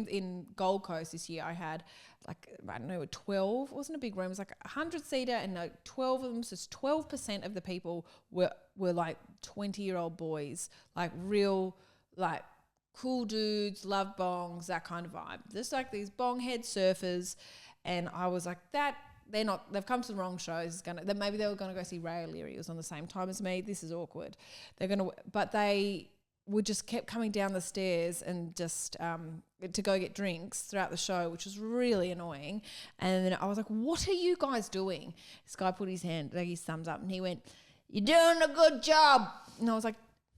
In Gold Coast this year, I had like, I don't know, 12. It wasn't a big room. It was like 100-seater and 12 of them. So 12% of the people were like 20-year-old boys, like real, like cool dudes, love bongs, that kind of vibe. Just like these bong head surfers. And I was like, they've come to the wrong shows. Maybe they were going to go see Ray O'Leary. It was on the same time as me. This is awkward. But they would just kept coming down the stairs and just to go get drinks throughout the show, which was really annoying. And then I was like, what are you guys doing? This guy put his hand, like his thumbs up, and he went, you're doing a good job. And I was like,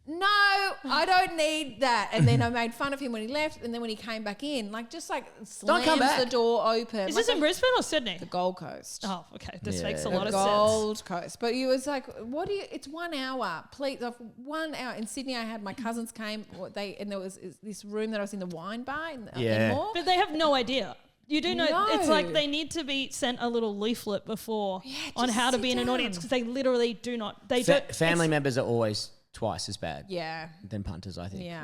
no, I don't need that. And then I made fun of him when he left. And then when he came back in, like just like slams the door open. Is this in Brisbane or Sydney? The Gold Coast. Oh, okay. This makes a lot of Gold sense. Coast. But he was like, it's 1 hour. Please, 1 hour. In Sydney, I had my cousins came. And there was this room that I was in the wine bar in Enmore. But they have no idea. You do know it's like they need to be sent a little leaflet before on how to be in an audience because they literally do not. Family members are always twice as bad than punters, I think. Yeah.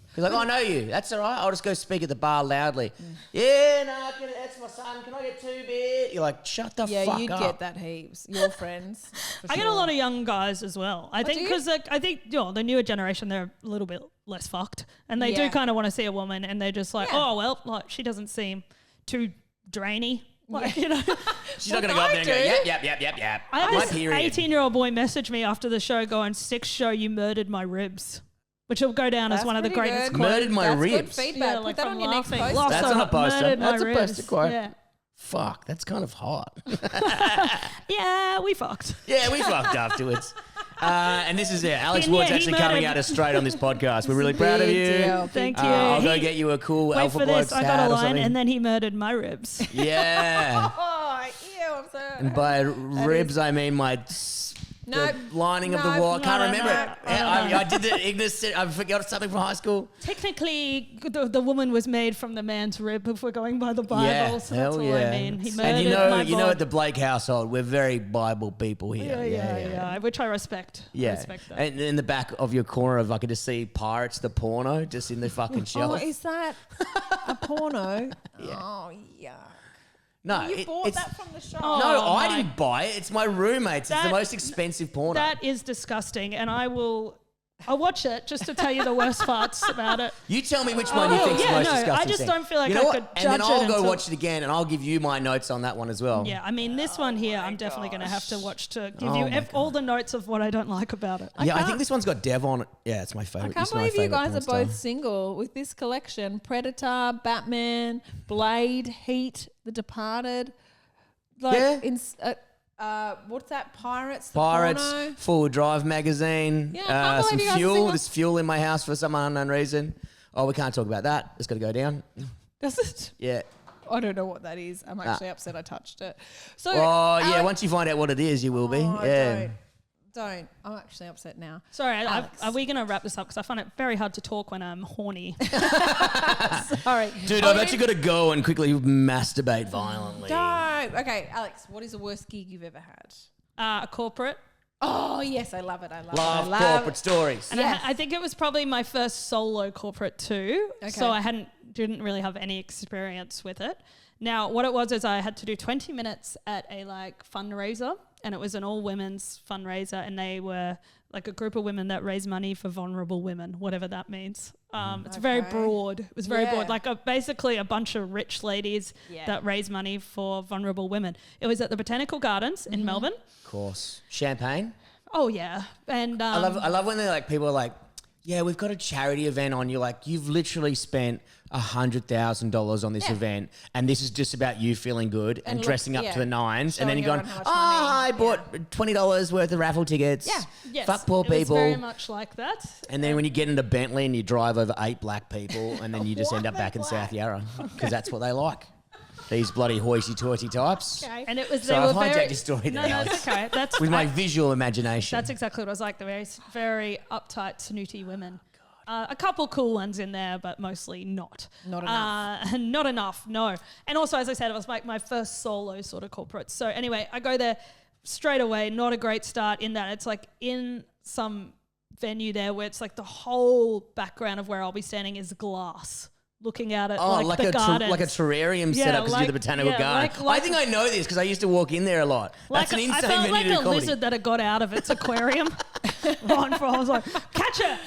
Because like, I know you. That's all right. I'll just go speak at the bar loudly. Yeah, no, that's my son. Can I get 2 beers? You're like, shut the fuck up. Yeah, you'd get that heaps. Your friends. I get a lot of young guys as well. I think because I think the newer generation, they're a little bit less fucked. And they do kind of want to see a woman and they're just like, oh, well, like she doesn't seem too drainy. Like, you know. She's not going to go up there and go, yep. I had this 18-year-old boy message me after the show going, "Six show you murdered my ribs," which will go down as one of the greatest quotes. Murdered my ribs. Good feedback. Put that on your next post. That's on a poster. That's a poster quote. Yeah. Fuck, that's kind of hot. Yeah, we fucked. Yeah, we fucked afterwards. And this is it. Alex Ward's actually coming at us straight on this podcast. We're really proud of you. Thank you. I'll go get you a cool Alpha Bloke's hat. I got a line, and then he murdered my ribs. Yeah. Oh, ew, I'm so... And by ribs, I mean the lining of the wall. I can't remember it. I did the Ignis. I forgot something from high school. Technically, the woman was made from the man's rib if we're going by the Bible. Yeah, so that's all I mean. He murdered and you know, at the Blake household, we're very Bible people here. Yeah, which I respect. Yeah. I respect that. And in the back of your corner, I could just see Pirates, the porno, just in the fucking shelf. Oh, is that a porno? Yeah. Oh, yuck. No, you bought that from the shop. No, I didn't buy it. It's my roommate's. It's the most expensive porno. That is disgusting, and I'll watch it just to tell you the worst parts about it. You tell me which one you think's the most disgusting. I just don't feel like I could judge it. And then I'll go watch it again, and I'll give you my notes on that one as well. Yeah, I mean, this one here, I'm definitely going to have to watch to give you all the notes of what I don't like about it. Yeah, I think this one's got Dev on it. Yeah, it's my favourite. I can't believe you guys are both single with this collection. Predator, Batman, Blade, Heat, The Departed. Like what's that? Pirates, Full Drive magazine. Yeah, some fuel. There's fuel in my house for some unknown reason. Oh, we can't talk about that. It's got to go down. Does it? Yeah. I don't know what that is. I'm actually upset I touched it. So, once you find out what it is, you will be. Yeah. Don't. I'm actually upset now. Sorry, are we going to wrap this up? Because I find it very hard to talk when I'm horny. Sorry. Dude, I've actually got to go and quickly masturbate violently. Don't. Okay, Alex, what is the worst gig you've ever had? A corporate. Oh, yes, I love it. I love corporate stories. And I think it was probably my first solo corporate too. Okay. So I didn't really have any experience with it. Now, what it was is I had to do 20 minutes at a fundraiser, and it was an all-women's fundraiser, and they were like a group of women that raise money for vulnerable women, whatever that means. It's very broad. It was very broad, like basically a bunch of rich ladies that raise money for vulnerable women. It was at the Botanical Gardens in Melbourne. Of course. Champagne? Oh, yeah. And I love when they're like, people are like, yeah, we've got a charity event on. You're like, you've literally spent $100,000 on this event, and this is just about you feeling good and dressing up to the nines. And then you're going, I bought $20 worth of raffle tickets. Yeah, yes. Fuck poor people. It was very much like that. And then when you get into Bentley and you drive over 8 black people, and then you just end up back in South Yarra because that's what they like. These bloody hoity-toity types. Okay. And it was so I've hijacked your story there. No, that's okay. That's with my visual imagination. That's exactly what I was like. The very, very uptight, snooty women. A couple cool ones in there, but mostly not. Not enough. Not enough, no. And also, as I said, it was like my first solo sort of corporate. So anyway, I go there straight away. Not a great start in that. It's like in some venue there where it's like the whole background of where I'll be standing is glass. Looking at it like the gardens. Like a terrarium setup because you're the Botanical Garden. I think I know this because I used to walk in there a lot. That's an insane I felt venue like to do a comedy. lizard that had got out of its aquarium. I was like, catch it!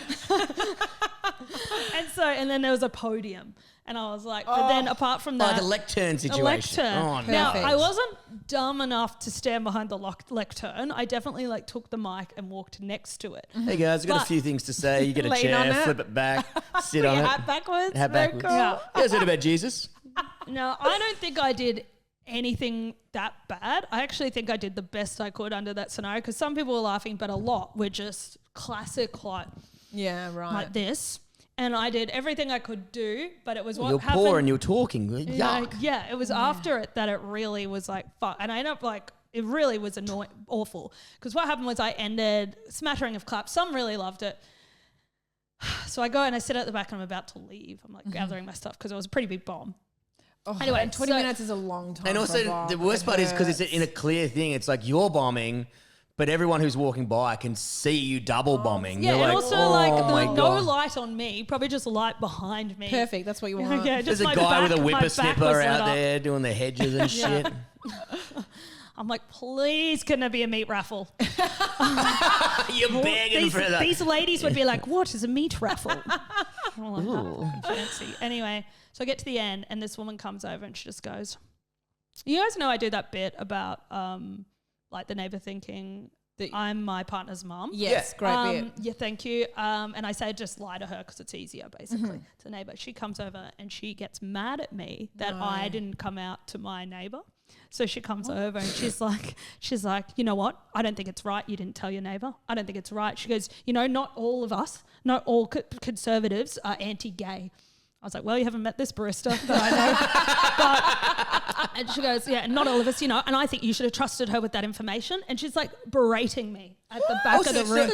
And then there was a podium. And I was like, but then apart from that... Like a lectern situation. Oh, no. Now, I wasn't dumb enough to stand behind the lectern. I definitely took the mic and walked next to it. Hey guys, I've got a few things to say. You get a chair, flip it back, sit on it. Hat backwards. Hat backwards. Cool. You guys heard about Jesus? No, I don't think I did anything that bad. I actually think I did the best I could under that scenario because some people were laughing, but a lot were just classic like this. And I did everything I could do, but it was what happened. You're poor and you're talking. Yuck. Yeah, it was after it that it really was like fuck. And I ended up like, it really was awful. Because what happened was I ended smattering of claps. Some really loved it. So I go and I sit at the back and I'm about to leave. I'm like gathering my stuff because it was a pretty big bomb. Oh, anyway, and 20 minutes is a long time. And also the worst part is because it's in a clear thing. It's like you're bombing, but everyone who's walking by can see you double bombing. Yeah, You're and like, also there was no light on me, probably just light behind me. Perfect, that's what you want. Yeah, there's a guy with a whippersnipper out there doing the hedges and shit. I'm like, please, can there be a meat raffle? You're begging for that. These ladies would be like, what is a meat raffle? I'm like, fancy. Anyway, so I get to the end and this woman comes over and she just goes, you guys know I do that bit about like the neighbour thinking that I'm my partner's mum. Yes, great bit. Yeah, thank you. And I say just lie to her because it's easier, basically, to the neighbour. She comes over and she gets mad at me that I didn't come out to my neighbour. So she comes over and she's like, you know what? I don't think it's right. You didn't tell your neighbour. I don't think it's right. She goes, you know, not all of us, not all conservatives are anti-gay. I was like, well, you haven't met this barista that I know. And she goes, yeah, not all of us, you know, and I think you should have trusted her with that information. And she's like berating me at the back of the room.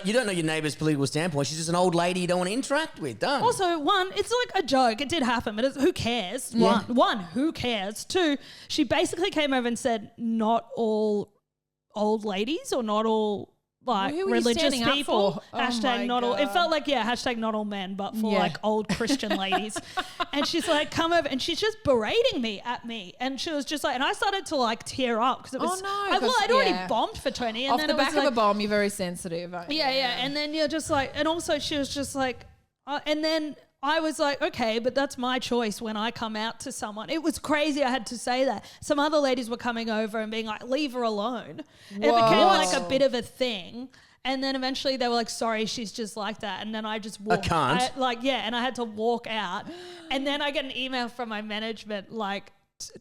You don't know your neighbour's political standpoint. She's just an old lady you don't want to interact with. Done. Also, one, it's like a joke. It did happen, but who cares? Yeah. One, who cares? Two, she basically came over and said, not all old ladies or not all like religious people. Hashtag not all. It felt like hashtag not all men, but for like old Christian ladies. And she's like, come over, and she's just berating me at me, and she was just like, and I started to like tear up because it was. I'd already bombed for 20, and off then the it was back like, of a bomb, you're very sensitive. Yeah, and then you're just like, and also she was just like, and then I was like, okay, but that's my choice when I come out to someone. It was crazy I had to say that. Some other ladies were coming over and being like, leave her alone. Whoa. It became like a bit of a thing. And then eventually they were like, sorry, she's just like that. And then I just walked. I can't. And I had to walk out. And then I get an email from my management like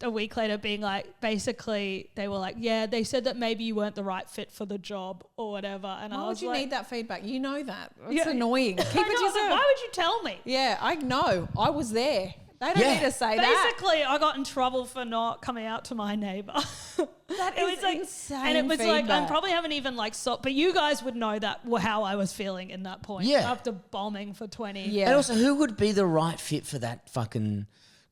a week later being like, basically they were like, yeah, they said that maybe you weren't the right fit for the job or whatever. And why I was would you like, need that feedback? You know that. It's annoying. Keep it to yourself. Why would you tell me? Yeah, I know. I was there. They don't need to say that. Basically, I got in trouble for not coming out to my neighbour. That is like insane. And it was feedback. like, I probably haven't even like but you guys would know that how I was feeling in that point. Yeah. After bombing for 20. Yeah. And also, who would be the right fit for that fucking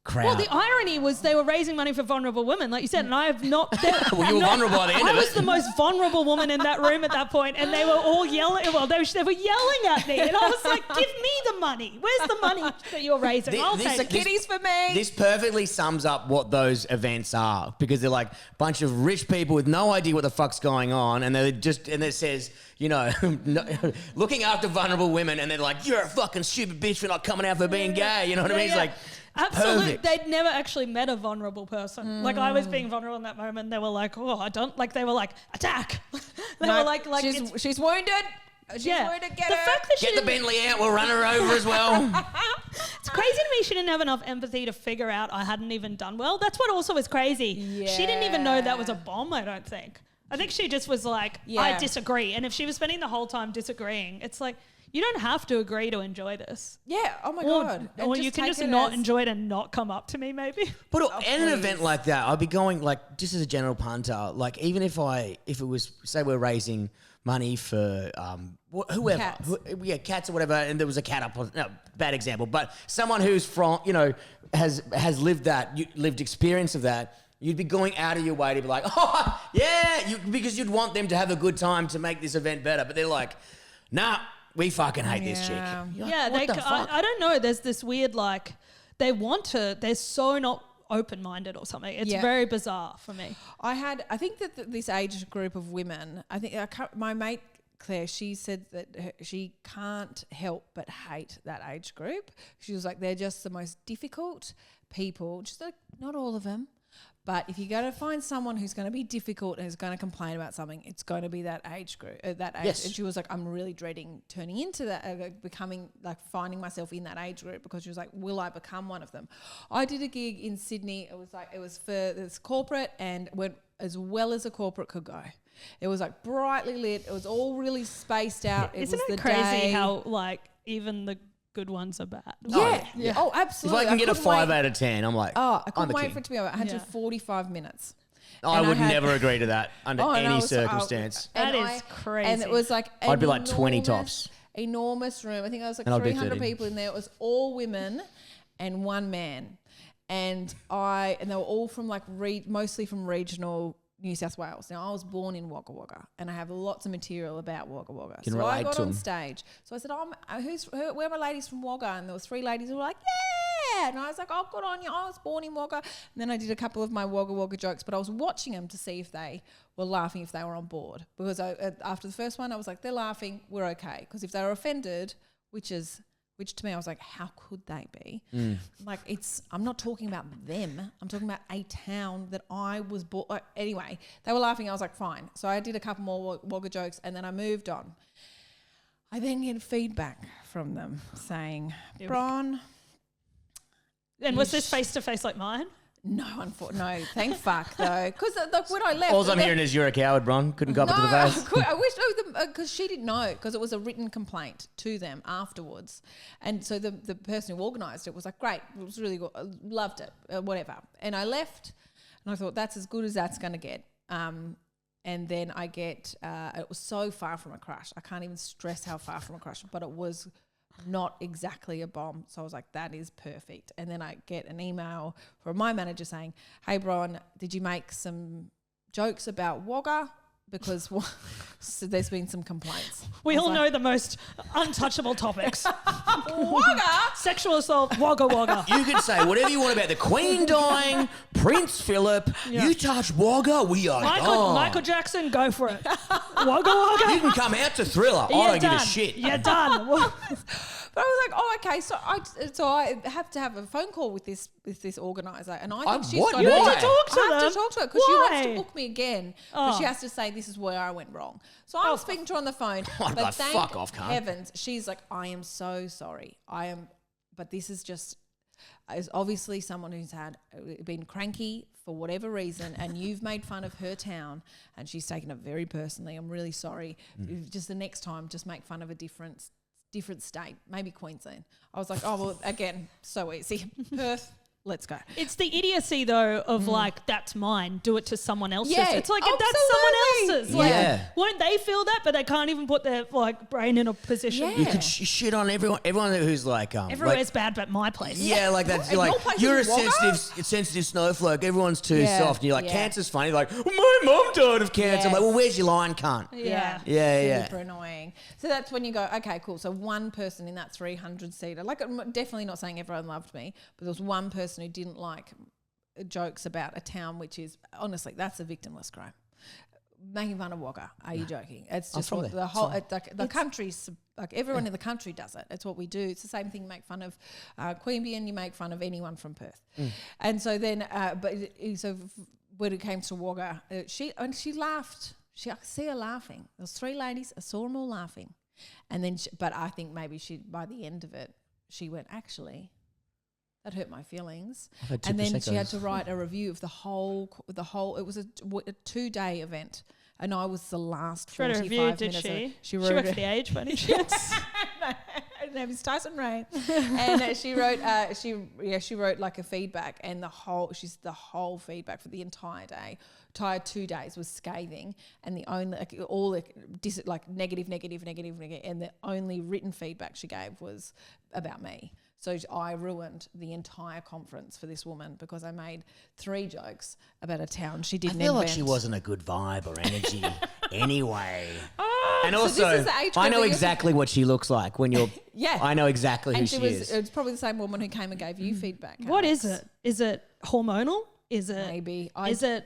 crowd? Well, the irony was they were raising money for vulnerable women, like you said, and I have not. Well, you were vulnerable by the end of it. I was the most vulnerable woman in that room at that point, and they were all yelling. Well, they were yelling at me, and I was like, "Give me the money. Where's the money that you're raising? I'll take it." Kitties for me. This perfectly sums up what those events are, because they're like a bunch of rich people with no idea what the fuck's going on, and it says, you know, looking after vulnerable women, and they're like, "You're a fucking stupid bitch for not coming out for being gay." You know what I mean? It's like. Absolutely. Perfect. They'd never actually met a vulnerable person. Like I was being vulnerable in that moment. They were like, oh, I don't, like they were like, attack. They were like she's wounded. She's wounded, get her. Fact that Get the Bentley out, we'll run her over as well. It's crazy to me she didn't have enough empathy to figure out I hadn't even done well. That's what also was crazy. Yeah. She didn't even know that was a bomb, I don't think. I think she just was like, I disagree. And if she was spending the whole time disagreeing, it's like, you don't have to agree to enjoy this. Yeah. Oh my God. Or you can just not enjoy it and not come up to me, maybe. But at an event like that, I'd be going like, just as a general punter, like even if it was, say we're raising money for whoever, cats. Cats or whatever, and there was a cat up. No, bad example, but someone who's from, has lived experience of that. You'd be going out of your way to be like, oh yeah, because you'd want them to have a good time to make this event better. But they're like, nah. We fucking hate this chick. Like, I don't know. There's this weird, like, they're so not open-minded or something. It's very bizarre for me. I think that this age group of women, my mate Claire, she said that she can't help but hate that age group. She was like, they're just the most difficult people, just like, not all of them, But if you're going to find someone who's going to be difficult and who's going to complain about something, it's going to be that age group. Yes. And she was like, I'm really dreading turning into that, becoming like finding myself in that age group, because she was like, will I become one of them? I did a gig in Sydney. It was for this corporate, and went as well as a corporate could go. It was like brightly lit. It was all really spaced out. Isn't it was it the crazy day. how like even the good ones are bad? Yeah. Oh, If absolutely. I can get a couldn't 5 out out of 10, I'm like, I I'm couldn't the wait king. for it to be over. 145 minutes. I And would had- never agree to that under Oh, and I any was- circumstance. That and is crazy. And it was like I'd be like 20 enormous- tops. Enormous room. I think there was like And I'd be 300 30. people in there. It was all women and one man. And they were all from like mostly from regional New South Wales. Now, I was born in Wagga Wagga, and I have lots of material about Wagga Wagga. Can So I relate got to on 'em. stage. So I said, where are my ladies from Wagga? And there was 3 ladies who were like, yeah. And I was like, oh, good on you. I was born in Wagga. And then I did a couple of my Wagga Wagga jokes, but I was watching them to see if they were laughing, if they were on board. Because after the first one, I was like, they're laughing, we're okay. Because if they were offended, which to me, I was like, how could they be? Like, I'm not talking about them. I'm talking about a town that I was born. Anyway, they were laughing. I was like, fine. So I did a couple more Wagga jokes, and then I moved on. I then get feedback from them saying, Bron. And was this face to face like mine? No, no, thank fuck though. Because when I left, All I'm hearing is you're a coward, Bron. Couldn't go up to the face. I wish because she didn't know, because it was a written complaint to them afterwards, and so the person who organised it was like, great, it was really good, loved it, whatever. And I left, and I thought that's as good as that's going to get. And then I get it was so far from a crush. I can't even stress how far from a crush, but it was not exactly a bomb. So I was like, that is perfect. And then I get an email from my manager saying, hey, Bron, did you make some jokes about Wagga? Because so there's been some complaints. We all know the most untouchable topics. Wagga? Sexual assault, Wagga Wagga. You can say whatever you want about the Queen dying, Prince Philip. Yeah. You touch Wagga, we are gone. Michael Jackson, go for it. Wagga Wagga. You can come out to Thriller. I You're don't give done. a shit. You're done. But I was like, oh, okay. So I have to have a phone call with this organizer, and I think she's what? got You have to I talk to have them? to talk to her because she wants Why? to book me again. But she has to say this is where I went wrong. So I was speaking to her on the phone. I'd be like, thank fuck off, cunt. heavens, she's like, I am so sorry. But this is just. Is obviously someone who's been cranky for whatever reason, and you've made fun of her town, and she's taken it very personally. I'm really sorry. Just the next time, just make fun of a different state, maybe Queensland. I was like, oh well, again, so easy. Perth, let's go. It's the idiocy though of like, that's mine, do it to someone else's. Yeah, It's like, that's absolutely. someone else's. Like, Yeah. won't they feel that? But they can't even put their like brain in a position. Yeah. You could shit on everyone who's like Everywhere's bad but my place. yeah, like that's And like your place you're a is Wagga? sensitive snowflake. Everyone's too Yeah, soft. And you're like, yeah. cancer's funny. Like, well, my mum died of cancer. I'm like, well, where's your line, cunt? Yeah. Yeah. Super annoying. So that's when you go, okay, cool. So one person in that 300-seater, like I'm definitely not saying everyone loved me, but there was one person who didn't like jokes about a town, which is, honestly, that's a victimless crime. Making fun of Wagga. Are you joking? It's just from what there. the whole, the country's, like everyone in the country does it. It's what we do. It's the same thing. You make fun of Queanbeyan, you make fun of anyone from Perth. And so then, when it came to Wagga, she laughed. I could see her laughing. There was 3 ladies. I saw them all laughing. And then, but I think maybe by the end of it, she went, actually, that hurt my feelings. And then she had to write a review of the whole. It was a 2-day event, and I was the last 45 She wrote a review, did minutes. she? She worked for The Age, by any chance? Her name is Tyson Ray, and she wrote like a feedback, and the whole feedback for the entire 2 days was scathing, and the only negative, and the only written feedback she gave was about me. So I ruined the entire conference for this woman because I made 3 jokes about a town she didn't I feel invent. like she wasn't a good vibe or energy anyway. And so also, this is the age I group know that exactly what she looks like when you're. Yeah. I know exactly who and she it is. was probably the same woman who came and gave you feedback. What Alex. is it? Is it hormonal? Is it maybe?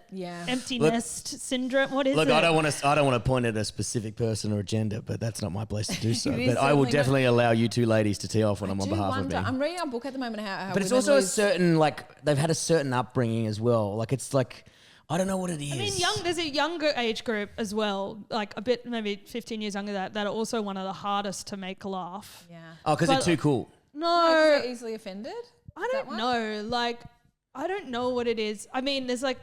Yeah. empty nest syndrome? What is it? Look, I don't want to point at a specific person or a gender, but that's not my place to do so. It is But I will certainly definitely allow you two ladies to tee off when I'm on behalf of me. I'm reading a book at the moment how But it's women also lose. a certain, like, they've had a certain upbringing as well. Like, it's like, I don't know what it is. I mean, there's a younger age group as well, like a bit, maybe 15 years younger than that are also one of the hardest to make laugh. Yeah. Oh, because they're too cool. No. They're easily offended? I don't know. Like, I don't know what it is. I mean, there's like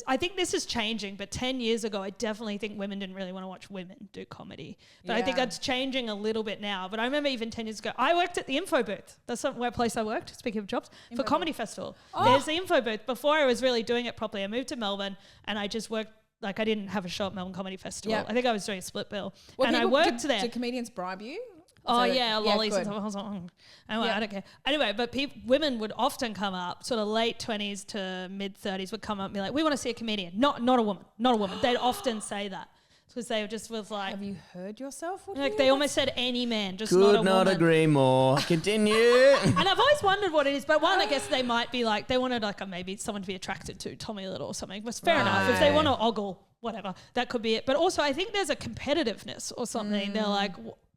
I think this is changing, but 10 years ago, I definitely think women didn't really want to watch women do comedy. But I think that's changing a little bit now. But I remember even 10 years ago, I worked at the info booth. That's where place I worked, speaking of jobs, for Comedy Festival. There's the info booth. Before I was really doing it properly, I moved to Melbourne and I just worked, like I didn't have a show at Melbourne Comedy Festival. Yep. I think I was doing a split bill. Well, and I worked there. Do comedians bribe you? Oh, yeah, lollies and good. stuff. I was like, anyway, I don't care. Anyway, but women would often come up, sort of late 20s to mid 30s would come up and be like, we want to see a comedian. Not a woman. Not a woman. They'd often say that. Because they just was like... Have you heard yourself? Like they almost said any man, just Could not a woman. not agree more. Continue. And I've always wondered what it is. But one, I guess they might be like, they wanted like maybe someone to be attracted to, Tommy Little or something. But fair enough. If they want to ogle, whatever, that could be it. But also I think there's a competitiveness or something. They're like...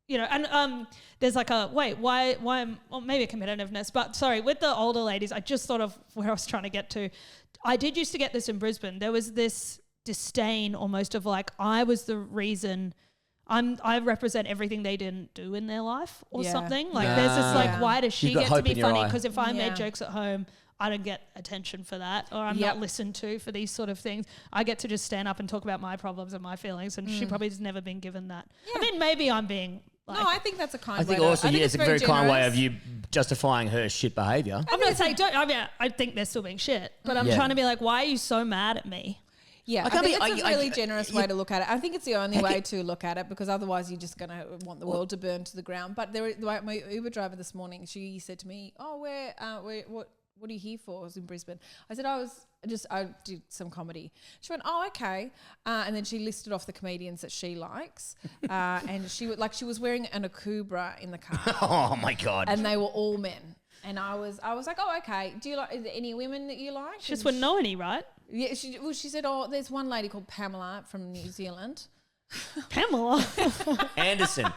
You know, and there's like why, well, maybe a competitiveness, but sorry, with the older ladies, I just thought of where I was trying to get to. I did used to get this in Brisbane. There was this disdain almost of like, I was the reason I represent everything they didn't do in their life or something. Like there's this like, why does she You've got get to hope be in your funny? eye. Because if I made jokes at home, I don't get attention for that, or I'm not listened to for these sort of things. I get to just stand up and talk about my problems and my feelings, and she probably has never been given that. I mean, maybe I'm being... Like, no, I think that's a kind I think way also, it's a very kind way of generous. you justifying her shit behaviour. I'm not saying I think they're still being shit, but I'm trying to be like, why are you so mad at me? Yeah, I think it's a really generous way to look at it. I think it's the only way to look at it because otherwise you're just going to want the world to burn to the ground. But my Uber driver this morning, she said to me, "Oh, what are you here for?" I was in Brisbane. I said, I did some comedy. She went, "Oh, okay." And then she listed off the comedians that she likes. And she was wearing an Akubra in the car. Oh my God. And they were all men. And I was like, "Oh, okay. Do you like, is there any women that you like?" She just wouldn't know any, right? Yeah, she said, "Oh, there's one lady called Pamela from New Zealand." Pamela. Anderson.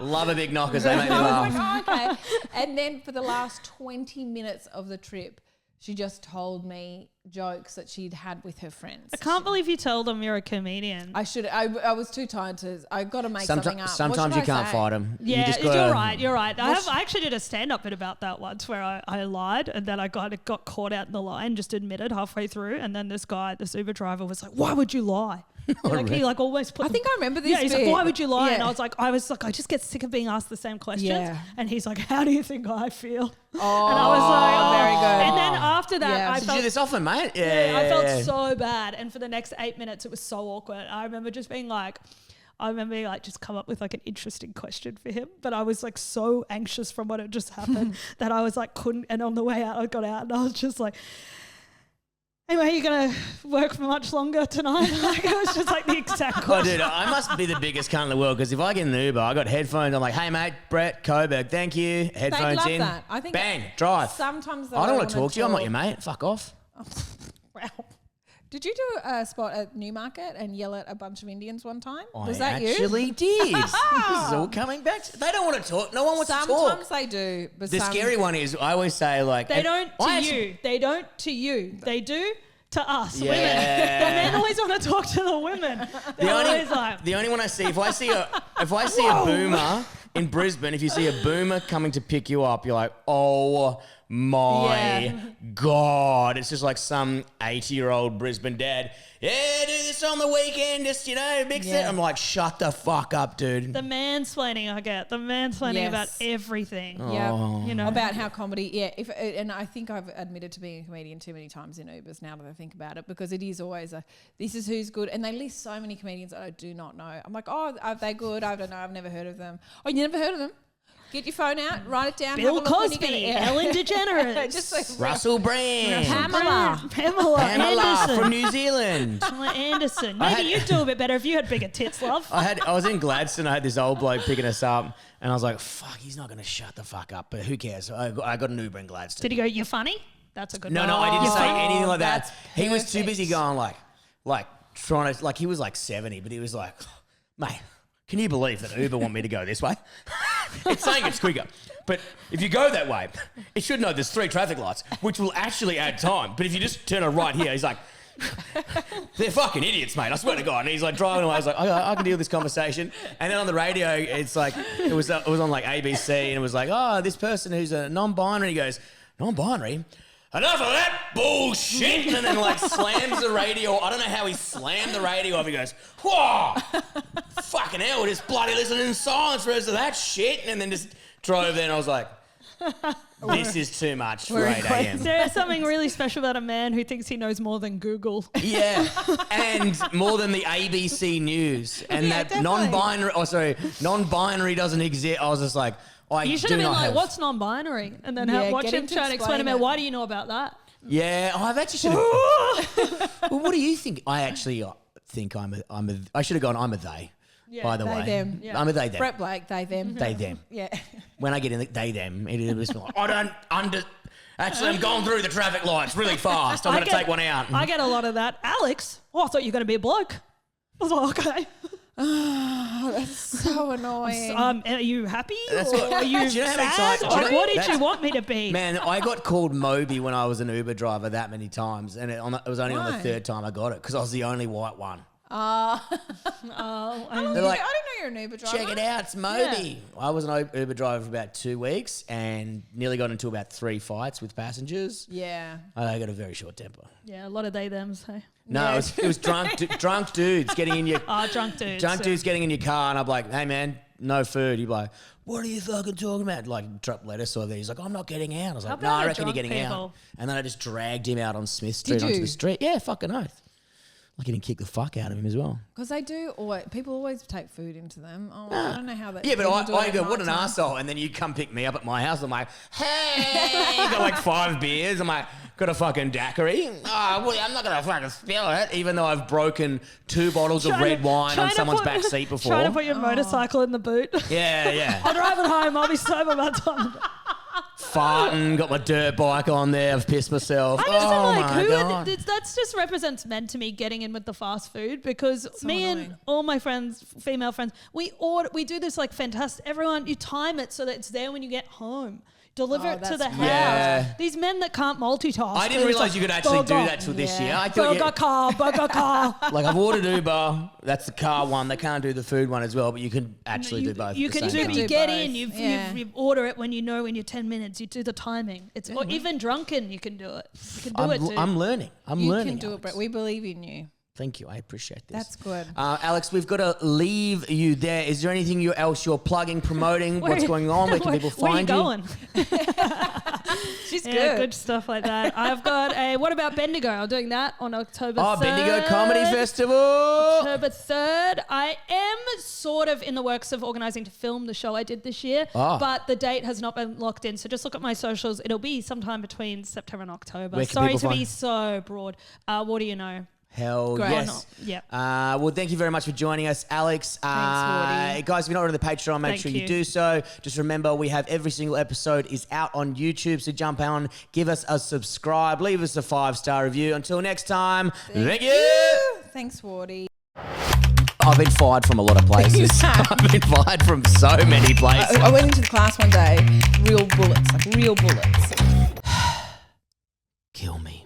Love a big knockers. They make me I laugh. was like, "Oh, okay." And then for the last 20 minutes of the trip, she just told me jokes that she'd had with her friends. I can't believe you told them you're a comedian. I was too tired to. I got to make something up. Sometimes you can't fight them. Yeah, you just gotta, you're right. I actually did a stand-up bit about that once where I lied and then I got caught out in the lie and just admitted halfway through, and then this Uber driver was like, "Why would you lie?" He like almost put. I think I remember this. Yeah, he's bit. like, "Why would you lie?" Yeah. And I was like, I just get sick of being asked the same questions. Yeah. And he's like, "How do you think I feel?" Oh, and I was like, "Oh, very good." And then after that, Yeah. I Did you felt do this often, mate? I felt so bad, and for the next 8 minutes, it was so awkward. I remember being like, just come up with like an interesting question for him, but I was like so anxious from what had just happened that I was like couldn't. And on the way out, I got out, and I was just like, "Anyway, are you gonna work for much longer tonight?" Like it was just like the exact Oh, question. dude, I must be the biggest cunt in the world because if I get in an Uber, I got headphones. I'm like, "Hey, mate, Brett Coburg, thank you." Headphones love in. that. I think bang, drive. Sometimes I don't want to talk to you. I'm not your mate. Fuck off. Wow. Did you do a spot at Newmarket and yell at a bunch of Indians one time? Was I that you? actually did. This is all coming back. They don't want to talk. No one wants to talk. Sometimes they do. But The scary one is I always say like They don't to you. They don't to you. They do to us, women. The men always want to talk to the women. They're always like... The only one I see, if I see a boomer in Brisbane, if you see a boomer coming to pick you up, you're like, "Oh my God." It's just like some 80-year-old Brisbane dad. "Yeah, do this on the weekend, just, mix it." I'm like, shut the fuck up, dude. The mansplaining I get. The mansplaining about everything. Yeah, about how comedy. Yeah, and I think I've admitted to being a comedian too many times in Ubers now that I think about it, because it is always this is who's good, and they list so many comedians that I do not know. I'm like, "Oh, are they good? I don't know. I've never heard of them." "Oh, you never heard of them? Get your phone out, write it down. Bill Cosby, Ellen DeGeneres, Just like Russell Brand. Pamela Anderson from New Zealand. Pamela Anderson. Maybe you'd do a bit better if you had bigger tits, love. I was in Gladstone. I had this old bloke picking us up, and I was like, "Fuck, he's not going to shut the fuck up." But who cares? I got an Uber in Gladstone. Did he go, "You're funny"? That's a good No, one. no, I didn't say anything like that's that. He was too busy perfect. going like trying to, like he was like 70, but he was like, mate, can you believe that Uber want me to go this way? It's saying it's quicker. But if you go that way, it should know there's 3 traffic lights, which will actually add time. But if you just turn it right here, he's like, they're fucking idiots, mate. I swear to God. And he's like driving away. I was like, I can deal with this conversation. And then on the radio, it's like, it was on like ABC, and it was like, oh, this person who's a non-binary, he goes, non-binary? Enough of that bullshit. And then like slams the radio. I don't know how he slammed the radio off. He goes, whoa, fucking hell, we're just bloody listening in silence for the rest of that shit. And then just drove there, and I was like, this is too much for 8 a.m. There is something really special about a man who thinks he knows more than Google. Yeah, and more than the ABC News. And Yeah, that definitely. non-binary doesn't exist. I was just like, You should have been like, what's non-binary? And then Yeah, watch get him him to try to explain to explain me, it. why do you know about that? Yeah, I've actually should have. Well, what do you think? I actually think I should have gone, I'm a they. Yeah, by the they, way. them. Yeah. I'm a they, them. Brett Blake, they, them. They, them. Yeah. When I get in the they, them, it was like, actually, I'm going through the traffic lights really fast. I'm going to take one out. I get a lot of that. Alex, I thought you were going to be a bloke. I was like, okay. Oh, that's so annoying. Are you happy? That's Or what- are you Do you know how many sad? times- do you know- What did you that's- want me to be? Man, I got called Moby when I was an Uber driver that many times, and it was only on the Why? 3rd time I got it because I was the only white one. Oh, They're like, I didn't know you're an Uber driver. check it out, it's Moby. I was an Uber driver for about 2 weeks and nearly got into about 3 fights with passengers. Yeah. I got a very short temper. yeah, a lot of they-thems. Hey. No, Yeah. it was drunk dudes getting in your Drunk dudes. drunk dudes getting in your car, and I'm like, hey man, no food. He'd be like, what are you fucking talking about? Like, drop lettuce or there. He's like, I'm not getting out. I was How like, no, about I the reckon you're drunk getting out. people? And then I just dragged him out on Smith Street Did onto you? the street. Yeah, fucking oath. Like, he didn't kick the fuck out of him as well. Because they do, people always take food into them. Oh, I don't know how that. Yeah, but people do I it go, at what an night time. arsehole. And then you come pick me up at my house. I'm like, hey, got like 5 beers. I'm like, got a fucking daiquiri. Oh, well, I'm not going to fucking spill it, even though I've broken 2 bottles of red wine on someone's back seat before. Trying to put your motorcycle in the boot. Yeah. I'll drive it home. I'll be sober by the time. Farting, got my dirt bike on there. I've pissed myself. I just oh am like, my God. that's just represents men to me getting in with the fast food because me and annoying. all my friends, female friends, we do this like fantastic. Everyone, you time it so that it's there when you get home. Deliver Oh, it to the that's house. Yeah. These men that can't multitask. I didn't realise you could actually do that till this year. I thought Burger car. like I've ordered Uber. That's the car one. They can't do the food one as well, but you can actually do both. You at the can same do, time. you Do get both. in, Yeah. you order it when you know in your 10 minutes, you do the timing. It's or even drunken, you can do it. You can do it too. I'm learning. You learning. can do it, Alex. Brett. We believe in you. Thank you. I appreciate this. That's good. Alex, we've got to leave you there. Is there anything else you're plugging, promoting? What's going on? Where can people find you? Where are you going? She's Yeah, good. good stuff like that. I've got a What About Bendigo? I'm doing that on October 3rd. Bendigo Comedy Festival. October 3rd. I am sort of in the works of organising to film the show I did this year, but the date has not been locked in. So just look at my socials. It'll be sometime between September and October. Where can Sorry people to be find- so broad. What do you know? Hell Great. yes. Yeah. Well, thank you very much for joining us, Alex. Woody. Guys, if you're not on the Patreon, make Thank sure you you. do so. Just remember, we have every single episode is out on YouTube, so jump on, give us a subscribe, leave us a 5-star review. Until next time, thank you. Thanks, Wardy. I've been fired from a lot of places. You have. I've been fired from so many places. I went into the class one day, real bullets, like real bullets. Kill me.